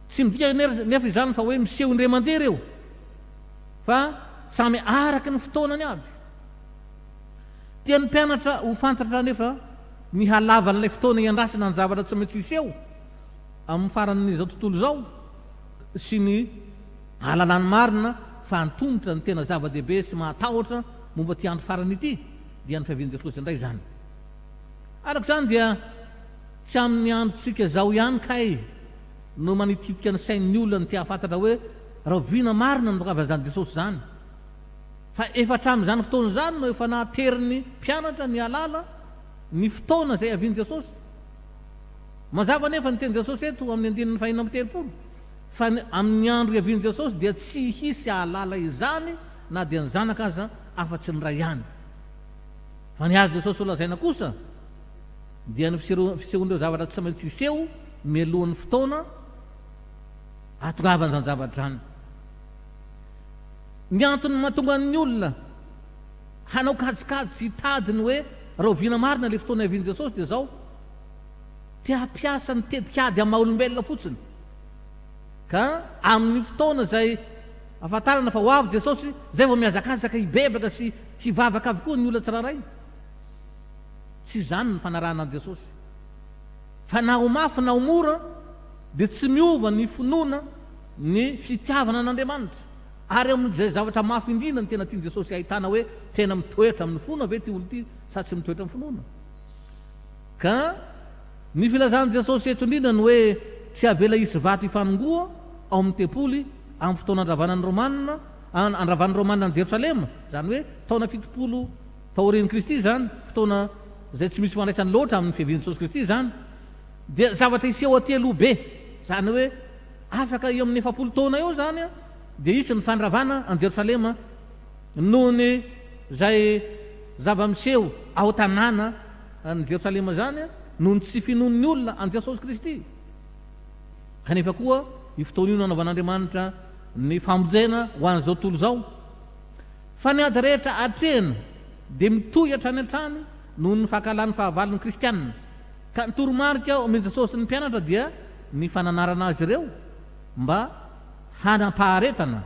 Tsy midika nefa izany fa hoe miseho indray mandeha ireo fa samy araka ny fotoanany aby. Tian'ny mpianatra ho fantatra nefa ny halavan'ilay fotoana iandrasana ny zavatra tsy maintsy hiseho amin'ny faran'izao tontolo zao sy ny halalany marina fa antombotra ny tena zava-dehibe sy mahatahotra momba ty andro farany ity dia ny fiavian'i Jesosy indray zany. Arak'izany dia tsy amin'ny androntsika zao ihany kay no manititika ny sain'ny olona ny tia hafantatra hoe raha oviana marina ny makavan'izany Jesosy zany fa efa hatramin'izany fotoana zany no efa nahaterin'ny mpianatra ny alala ny fotoana zay avian'i Jesosy. Mazava nefa ny teny Jesosy eto amin'ny andininy fahinana amby telopolo fa amin'ny andro iavian'i Jesosy dia tsy hisy ahalala izany na dia ny zanaka aza afa-tsy ny ray ihany. Fa ny azy Jesosy olazaina kosa dia ny fisehoan'ireo zavatra tsy maintsy hiseho mialohan'ny fotoana atongavana zany zavatra zany. Ny antony mahatonga ny olona hanao kajikajy sy hitadiny hoe raha oviana marina le fotoana avian'i Jesosy dia zao tia hampiasa ny tedikady amin'ny maha-olombelona fotsiny ka amin'ny fotoana zay afantarana fa ho avy Jesosy zay vao miazakazaka hibebaka sy hivavaka avokoa ny olona tsiraray. Tsy zany ny fanarahana an' Jesosy fa na ho mafy na ho mora dia tsy miova ny finoana ny fitiavana an'Andriamanitra ary amin'izay zavatra mafy indrindra ny tena tiany Jesosy ahitana hoe tena mitoetra amin'ny finoana ve ty olo ty sa tsy mitoetra amin'ny finoana. Ka ny filazan'i Jesosy eto indrindra ny hoe tsy avela hisy vato hifanongoa ao amin'ny tempoly amin'ny fotoana andravanan'ny Romanina andravan'ny Romanina ny Jerosalema zany hoe taona 70 taorian'i Kristy zany fotoana zay tsy misy fandraisany loatra amin'ny fiavian'i Jesosy Kristy zany dia zavatra hiseho atelo be zany hoe afaka eo amin'ny 70 taona eo zany dia isy ny fandravana any Jerosalema noho ny zay zava-miseho ao tanàna ny Jerosalema zany noho ny tsy finoan'ny olona an Jesosy Kristy. Kanefa koa i fotoana io nanaovan'Andriamanitra ny famonjena ho an'izao tontolo zao fa ny ady rehetra atrehana dia mitohy hatrany hatrany noho ny fahakalany fahavalon'ny kristianina ka ny toromarika ao amin'i Jesosy ny mpianatra dia ny fananarana azy ireo mba hanampaharetana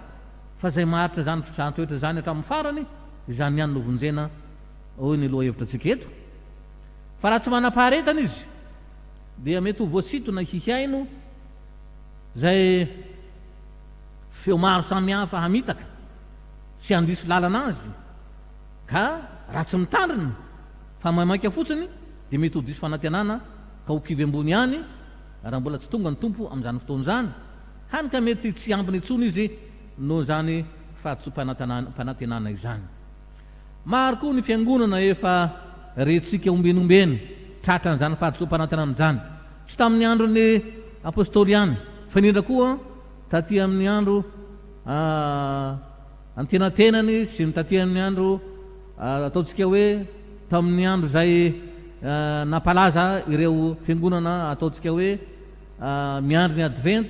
fa zay maharitra zany toetra zany hatramin'ny farany izany ihany no vonjena hoy ny loha hevitra antsika eto. Fa raha tsy manam-paharetana izy dia mety ho voasitona hihaino zay feo maro samihafa hamitaka tsy handriso lalana azy ka raha tsy mitandrina fa mamaika fotsiny dia mety ho diso fanantenana ka ho kivy ambony ihany raha mbola tsy tonga ny tompo amin'izany fotoana zany hany ka mety tsy ambiny intsony izy noho zany fahatso-panantenana izany. Maro koa ny fiangonana efa rentsika ombenombeny tratra n'izany fahatso-panantenana zany tsy tamin'ny andron'ny apôstôly ihany fa indrindra koa taty amin'ny andro antenatenany sy ny taty amin'ny andro ataontsika hoe tamin'ny andro zay nampalaza ireo fiangonana ataontsika hoe miandro ny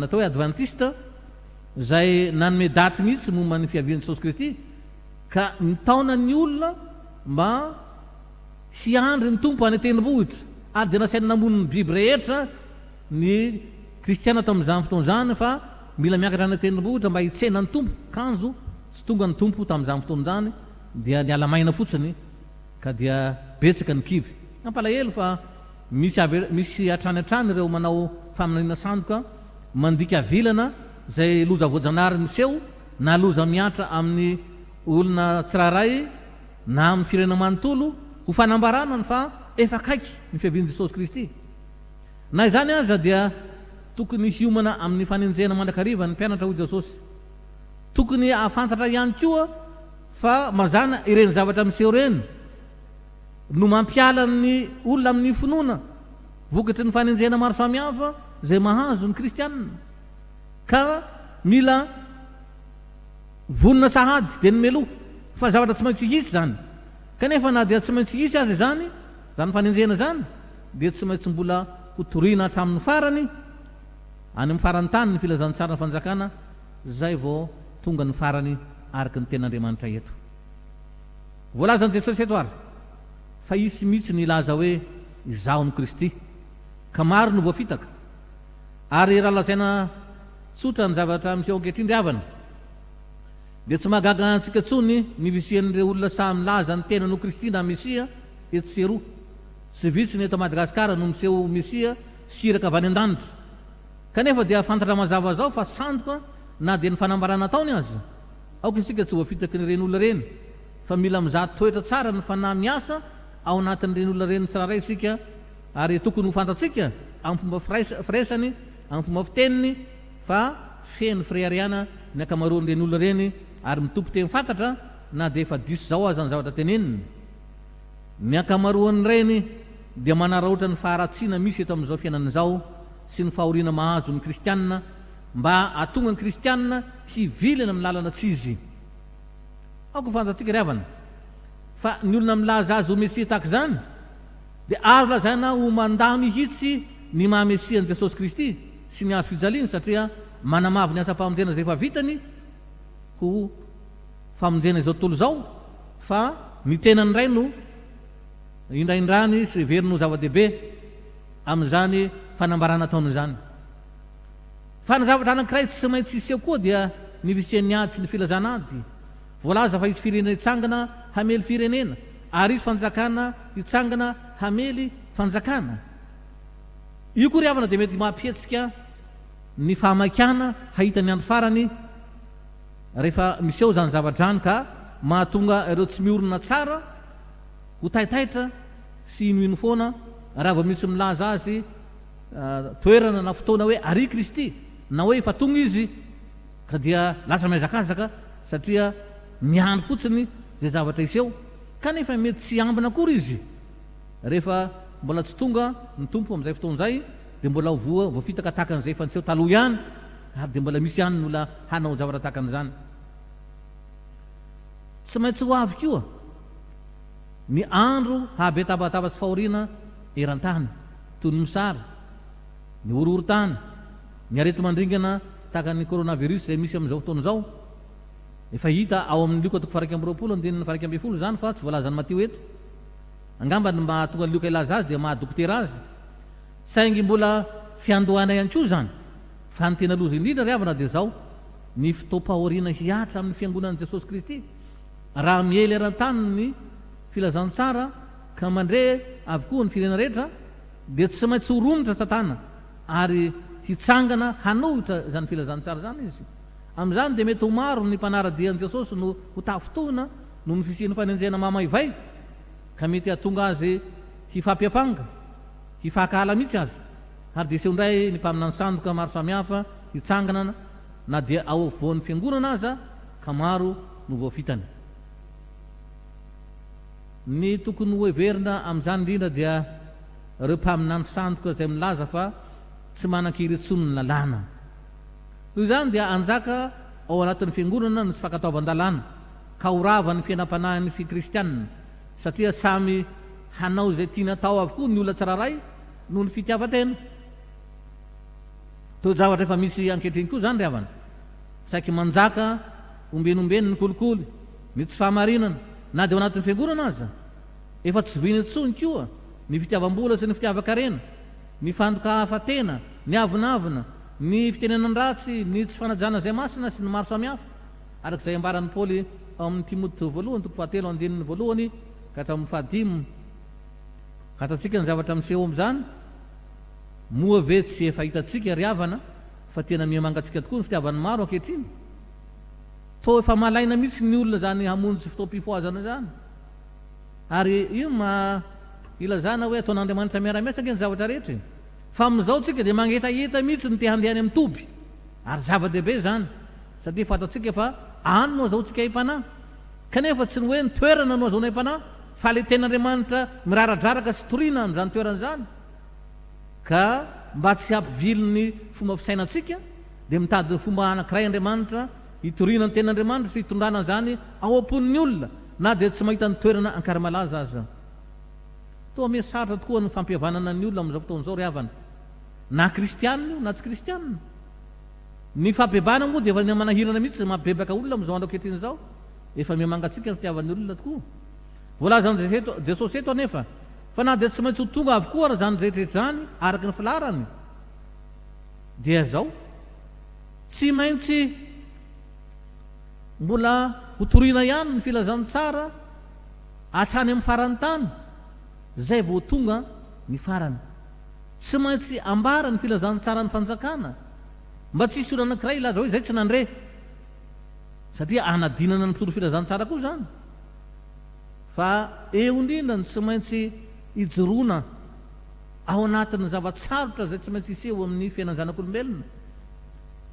natao hoe adventiste zay nanome daty mihitsy momba ny fiavian'i Jesosy Kristy ka nitaona ny olona mba hiandry ny tompo any tendrombohitra ary dia nasaina namoniny biby rehetra ny kristiana tamin'izany fotoan'izany fa mila miakatra any tendrombohitra mba hitsena ny tompo kanjo tsy tonga ny tompo tamin'izany fotoan'izany dia ny alamaina fotsiny ka dia betsaka ny kivy nampalahelo fa misy atrany ireo manao faminaniana sandoka mandika vilana zay loza voajanary miseho na loza miatra amin'ny olona tsiraray na amin'ny firenena manontolo ho fanambaranany fa efa kaiky ny fiavian'i Jesosy Kristy na izany aza dia tokony hiomana amin'ny fanenjena mandrakariva ny mpianatra ho Jesosy tokony ahafantatra ihany koa fa mazana ireny zavatra miseho reny no mampiala ny olona amin'ny finoana vokatry ny fanenjena maro samihafa zay mahazo ny kristianina ka mila vonona sahady dia ny meloha fa zavatra tsy maintsy hisy zany kanefa na dia tsy maintsy hisy azy zany fanenjena zany dia tsy maintsy mbola hotoriana hatramin'ny farany any amin'ny farany tany ny filazantsara ny fanjakana zay vao tonga ny farany araka ny ten'Andriamanitra eto voalazan'i Jesosy eto ary fa hisy mihitsy ny laza hoe izaho no Kristy ka maro no voafitaka ary raha lazaina tsotra ny zavatra miseho ankehitriny ry havana dia tsy mahagaga antsika tsony ny visian'ireo olona samy laza ny tena no Kristy na Mesia eto seroa tsy vitsy ny eto Madagasikara no miseho Mesia siraka avy any an-danitra kanefa dia fantatra mazava zao fa sandoka na dia ny fanambarana ataony azy aoka isika tsy voafitaky ny reny olona reny fa mila mizaty toetra tsara ny fanahy miasa ao anatin'ireny olona reny tsiraray isika ary tokony ho fantatsika amin'ny fomba firaisany amin'ny fomba fiteniny fa feno firehariana ny akamaroan'ireny olona reny ary mitompo teny fantatra na dia efa diso zao azy ny zavatra teneniny ny akamaroany reny dia manaraotra ny faharatsiana misy eto amin'izao fiainan'izao sy ny fahoriana mahazo ny kristianina mba atonga ny kristianina sy vilana amin'ny lalana tsy izy aoko fantatsika ry havana fa ny olona milaza azy ho Mesia tahaka zany dia azo lazaina ho mandà mihitsy ny maha-Mesian'i Jesosy Kristy sy ny azo fijaliany satria manamavy ny asa-pamonjena zay efa vitany ho famonjena izao tontolo zao fa ny tenany ray no indraindrany sy veriny ho zava-dehibe amin'izany fanambarana ataony zany fa ny zavatra anankiray tsy maintsy hiseho koa dia ny visian'ny ady sy ny filazana ady voalaza fa izy firenena hitsangana hamely firenena ary izy fanjakana hitsangana hamely fanjakana io koa ry havana dia mety mampihetsika ny fahamakana hahita ny andro farany rehefa miseho zany zavadrany ka mahatonga ireo tsy miorona tsara ho taitaitra sy inoino foana raha vao misy milaza azy toerana na fotoana hoe ary Kristy na hoe efa tonga izy ka dia lasa miazakazaka satria miandro fotsiny zay zavatra iseho kanefa mety tsy ambina akory izy rehefa mbola tsy tonga ny tompo amin'izay fotoan'izay dia mbola voafitaka tahaka an'izay efa niseho taloha ihany ary dia mbola misy ihany ny olona hanao zavatra tahaka an'izany tsy maintsy ho avy koa ny andro hahabetabataba sy fahoriana eran-tany toy ny misary ny horohoro-tany ny arety mandringana tahaka ny coronavirus zay misy amin'izao fotoana izao efa hita ao amin'ny lioka toko faraika amby roapolo andinina faraika amby folo zany fa tsy voalazany matio eto angamba ny mahatonga ny lioka ilaza azy dia mahadokotera azy saingy mbola fiandohana ihany koa zany fa ny tena loza indrindra ry havana dia zao ny fotoam-pahoriana hiatra amin'ny fiangonan'i Jesosy Kristy raha miely eran-tany ny filazantsara ka mandre avokoa ny firenena rehetra dia tsy maintsy horomotra satana ary hitsangana hanohitra zany filazantsara zany izy amin'izany dia mety ho maro ny mpanaradian'i Jesosy no ho tafotoana no ny fisian'ny fanenjena mamaivay ka mety hatonga azy hifampiapanga hifahakahala mihitsy azy ary dia seho indray ny mpaminany sandoka maro samihafa hitsangana na dia ao voan'ny fiangonana aza ka maro no voafitany ny tokony ho heverina amin'izany indrindra dia ireo mpaminany sandoka zay milaza fa tsy manan-kery intsony ny lalàna noho izany dia anjaka ao anatin'ny fiangonana ny tsy fankataovan-dalàna ka horava ny fiainam-panahin'ny fikristianina satria samy hanao zay tiana tao avokoa ny olona tsiraray noho ny fitiavan-tena. To zavatra efa misy ankehitriny koa zany ry havana, saiky manjaka ombenombeny ny kolikoly ny tsy fahamarinana na dia ao anatin'ny fiangonana aza efa tsy voiny intsony koa ny fitiavam-bola sy ny fitiavan-karena, ny fandoka-hafatena, ny avinavina, ny fitenenan ratsy, ny tsy fanajana zay masina sy ny maro samihafa, arak'izay ambaran'ny Paoly ao amin'ny Timote voalohany toko 7:1 ka hatramin'ny 5 ka hatatsika ny zavatra miseho amin'izany. Moa ve tsy efa hitatsika ry havana fa tena mihamangatsika tokoa ny fitiavan'ny maro ankehitriny, to efa malaina mihitsy ny olona zany hamonjy fotoam-pifoazana zany, ary io ilazana hoe ataon'Andriamanitra miara-miasa ny zavatra rehetra. Fa amin'izao tsika dia mangetaheta mihitsy ny te handehany amin'ny toby, ary zava-dehibe zany satria fatatsika fa any no azahoantsika im-panahy, kanefa tsy ny hoe ny toerana no azahoana im-panahy fa le ten'Andriamanitra miraradraraka sy toriana amin'izany toerana zany. Ka mba tsy hampivily ny fomba fisainantsika dia mitady ny fomba anankiray Andriamanitra hitoriana ny ten'Andriamanitra sy hitondrana zany ao am-pon'ny olona, na dia tsy mahita ny toerana ankarimalaza aza. Toa mia sarotra tokoa ny fampihavanana ny olona amin'izao fotoan'izao ry havana, na kristianina io na tsy kristianina. Ny fampibana moa dia efa manahirana mihitsy mampibebaka olona amin'izao andro ankehitriny izao, efa mihamangatsika ny fitiavan'ny olona tokoa. Voalazany Jesosy eto anefa fa na dia tsy maintsy ho tonga avokoa raha zany rehetrarehetra zany araky ny filarany, dia zao tsy maintsy mbola ho toriana ihany ny filazany tsara hatrany amin'ny farany tany, zay vao tonga ny farany. Tsy maintsy ambara ny filazany tsara ny fanjakana, mba tsisy olo anankiray ilaza hoe zay tsy nandre, satria anadinana ny mpitoro filazany tsara koa zany. Fa eo indrindra ny tsy maintsy hijoroana ao anatin'ny zavatsarotra zay tsy maintsy hiseho amin'ny fiainany zanak'olombelona.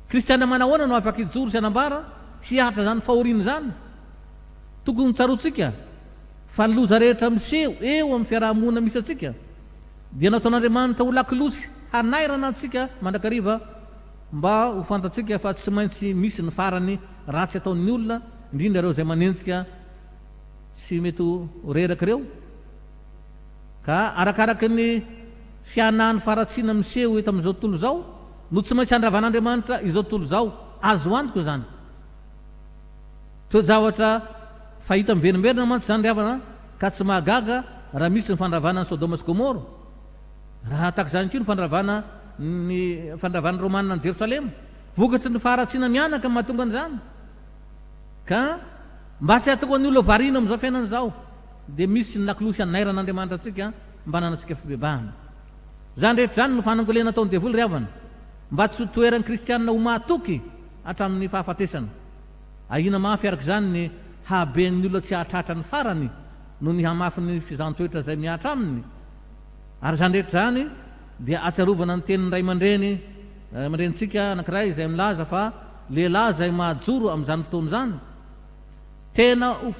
Kristianina manahoana no afaka hijoro sy hanambara sy hahatra zany fahoriana zany? Tokony tsarotsika fa ny loza rehetra miseho eo amin'ny fiarahamonina misy atsika dia nataon'Andriamanitra ho lakilosy hanairana atsika mandrakariva, mba ho fantatsika fa tsy maintsy misy ny farany ratsy ataon'ny olona, indrindra ireo zay manenjika sy mety ho reraky ireo. Ka arakaraky ny fianahany faratsiana miseho eto amin'izao tontolo zao no tsy maintsy handravan'Andriamanitra izao tontolo zao, azo antoko zany. Toe zavatra fahita miverimberina mantsy zany ry havana, ka tsy mahagaga raha misy ny fandravana ny Sodoma sy Gomora, raha tahaka zany koa ny fandravana Romanina ny Jerosalema, vokatry ny faharatsiana mianaka ny mahatonga an'izany. Ka mba tsy hatoko ny olona variana amin'izao fiainana izao, dia misy ny lakilosy hanairan'Andriamanitra atsika mba nanantsika fibebahana. Zany rehetra zany no fanankolena ataon'ny devoly ry havana, mba tsy ho toeran'ny kristianina ho mahatoky hatramin'ny fahafatesana. Ahina mafy araka zany ny haben'ny olona tsy hahatratra ny farany no ny hamafy ny fizahantsoetra zay miatra aminy. Ary zany rehetra zany dia atsarovana ny tenin'ny ray aman-drenitsika anankiray izay milaza fa lehilahy zay mahajoro amin'izany fotoana zany tena ho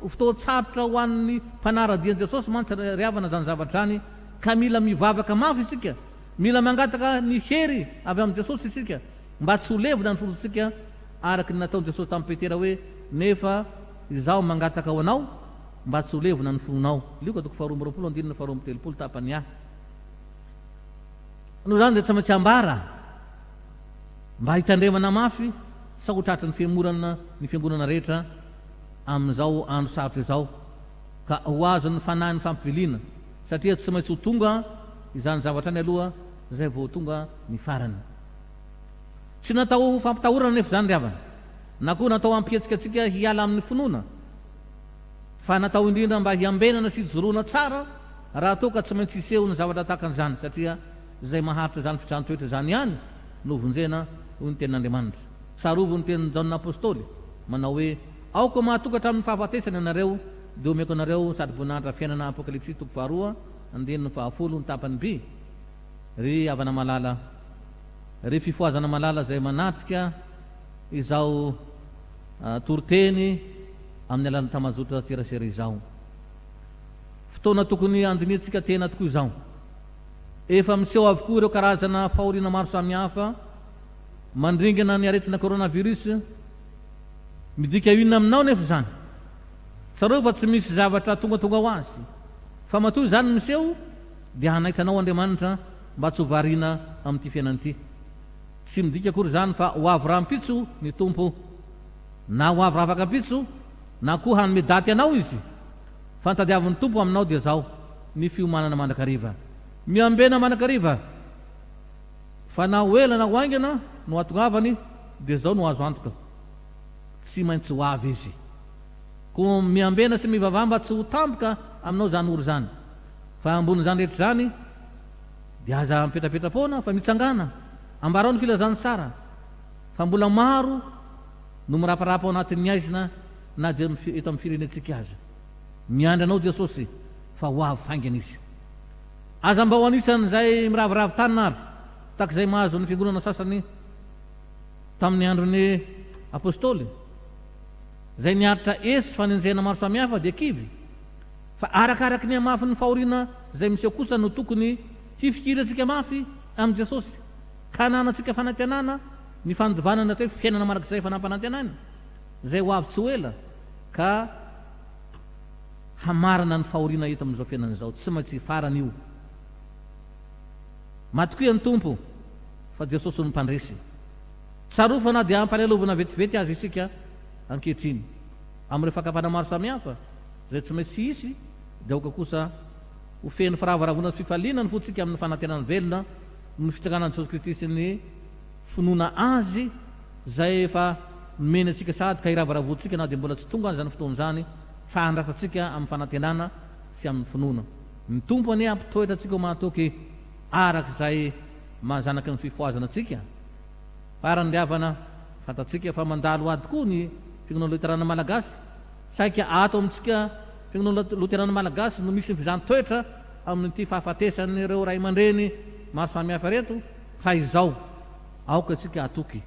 fotoan-tsarotra ho an'ny mpanaradian'i Jesosy mantsy ry havana zany zavatra zany, ka mila mivavaka mafy isika, mila mangataka ny hery avy amin'i Jesosy isika mba tsy ho levona ny fototsika araky ny nataon'i Jesosy tamin'ny Petera hoe nefa izaho mangataka ho anao mba tsy ho levona ny fonao. Lioka toko 2:20 tapany ahy. No zany dia tsy maintsy ambara mba hitandremana mafy sa ho tratry ny fiamorana ny fiangonana rehetra amin'izao andro sarotra izao, ka ho azo ny fanahy ny fampiviliana, satria tsy maintsy ho tonga izany zavatra any aloha zay vao tonga ny farany. Tsy natao fampitahorana nefa zany ry havana, na koa natao hampihetsika atsika hiala amin'ny finoana, fa natao indrindra mba hiambenana sy hijoroana tsara raha toa ka tsy maintsy hiseho ny zavatra tahaka an'izany, satria zay maharitra zany fitrantoetra zany ihany no vonjena ho ny tenin'Andriamanitra. Tsarovo ny tenin'ny Jaona apôstôly manao hoe aoka mahatokatra amin'ny fahafatesana ianareo dia omeko anareo sady voninahitra fiainana Apokalipsy toko 2:10 ny tapany B. Ry havana malala, ry fifoazana malala zay manatrika izao toroteny amin'ny alan'ny tamazotra tserasera izao. Fotoana tokony andinitsika tena tokoa izao. Efa miseho avokoa ireo karazana fahoriana maro samihafa mandringana ny aretina coronavirus, midika inona aminao nefa zany tsareo fa tsy misy zavatra tongatonga ho azy fa matoy zany miseho dia hanaitanao Andriamanitra mba tsy ho variana amin'ity fiainan'ity. Tsy midika akory zany fa ho avy rahampitso ny tompo, na ho avy ravakampitso, na koa hanome daty anao izy. Fantadiavin'ny tompo aminao dia zao ny fiomanana mandrakariva, miambena mandrakariva, fa na ho ela na ho aingana no atongavany dia zao no azo antoka, tsy maintsy ho avy izy. Ko miambena sy mivavamba tsy ho tampoka aminao zany oro zany, fa ambonin'izany rehetra zany dia aza mipetrapetrapoana fa mitsangana, ambarao ny filazany sara, fa mbola maro no miraparapa ao anatin'ny aizina na dia eto amin'ny firenentsika aza. Miandry anao Jesosy fa ho avy faingana izy. Aza mba ho anisan'izay miraviravy taninary tak'izay mahazo ny fiangonana sasany tamin'ny andron'ny apôstôly, zay niaritra esy fanenjehana maro samihafa dia kivy, fa arakaraky ny amafy ny fahoriana zay miseho kosa no tokony hifikiratsika mafy amin'i Jesosy, ka hananantsika fanantenana ny fanodivanana atao hoe fiainana marak'izay fanampanantenana zay ho avy tsy ho ela, ka hamarana ny fahoriana eto amin'izao fiainana izao, tsy maintsy farany io. Matokia ny tompo fa Jesosy no mpandresy. Tsarofa na dia ampalelovana vetivety azy isika ankehitriny amin'ireo fakapana maro samihafa zay tsy maintsy hisy, dia oka kosa ho feno firavaravona sy fifaliana ny fotsika amin'ny fanantenana velona ny fitsanganan'i Jesosy Kristy sy ny finoana azy zay efa nomeny antsika sady ka hiravaravontsika na dia mbola tsy tonga zany fotoana zany, fa handrasatsika amin'ny fanantenana sy amin'ny finoana. Ny tompo anie ampitoetra atsika ho mahatoky arak'izay mahazanaky ny fifoazana atsika. Farandiavana fantatsika fa mandalo ady koa ny fiangonana Luterana Malagasy, saika ato amintsika fiangonana Luterana Malagasy no misy ny fizany-toetra amin'ity fahafatesan'ireo ray aman-dreny maro samihafa reto, fa izao aoka isika atoky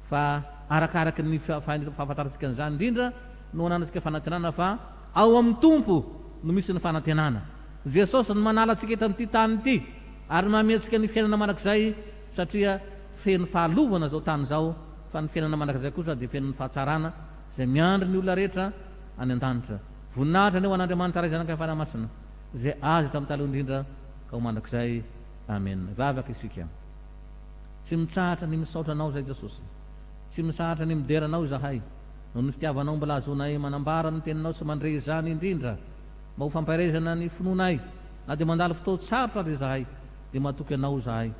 fa arakaraky ny fahafantarantsika an'izany indrindra no ananantsika fanantenana, fa ao amin'ny tompo no misy ny fanantenana. Jesosy no manala atsika eto amin'ity tany ity ary mameantsika ny fiainana manak'izay, satria feno fahalovana zao tany zao, fa ny fiainana manak'izay kosa dia fiainan'ny fahatsarana zay miandry ny olona rehetra any an-danitra. Voninahitra ny eo an'Andriamanitra ray zanaka fanamasina zay azy tamin'ny taloha indrindra ka ho mandrak'izay. Amen. Vavaka isika. Tsy mitsahatra ny misaotra anao zay Jesosy, tsy mitsahatra ny mideranao izahay, no ny fitiavanao mbola azonay manambara ny teninao sy mandre izany indrindra, mba ho fampairezana ny finoanay, na dia mandalo fotoa tsarotra ary izahay, dia mahatoky anao izahay,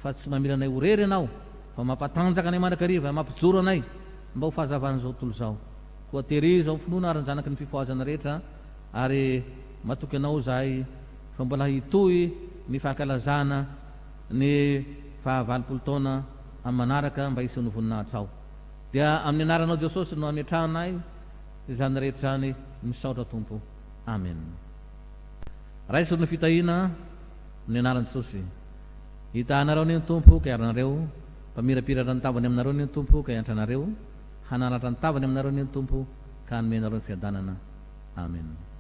fa tsy mamira anay ho rery ianao, fa mampatanjaka anay mandrakariva, mampijoro anay mba ho fahazavan'izao tontolo izao. Koa tehiriza ao finoana ary nyzanaky ny fifoazana rehetra, ary mahatoky anao izahay fa mbola hitoy ny fahakalazana ny fahavalopolo taona amin'ny manaraka mba hisy ny voninahitra ao. Dia amin'ny anaranao Jesosy no ametrahanay izany rehetra zany misaotra tompo. Amen. Raisy ny fitahina amin'ny anaran'i Jesosy. Hitahanareo ny tompo ka hiaranareo, mpamirapiratra ny tavany aminareo ny tompo ka hiantranareo, hananatra ny tavany aminareo ny tompo ka hanomenareo ny fiadanana. Amen.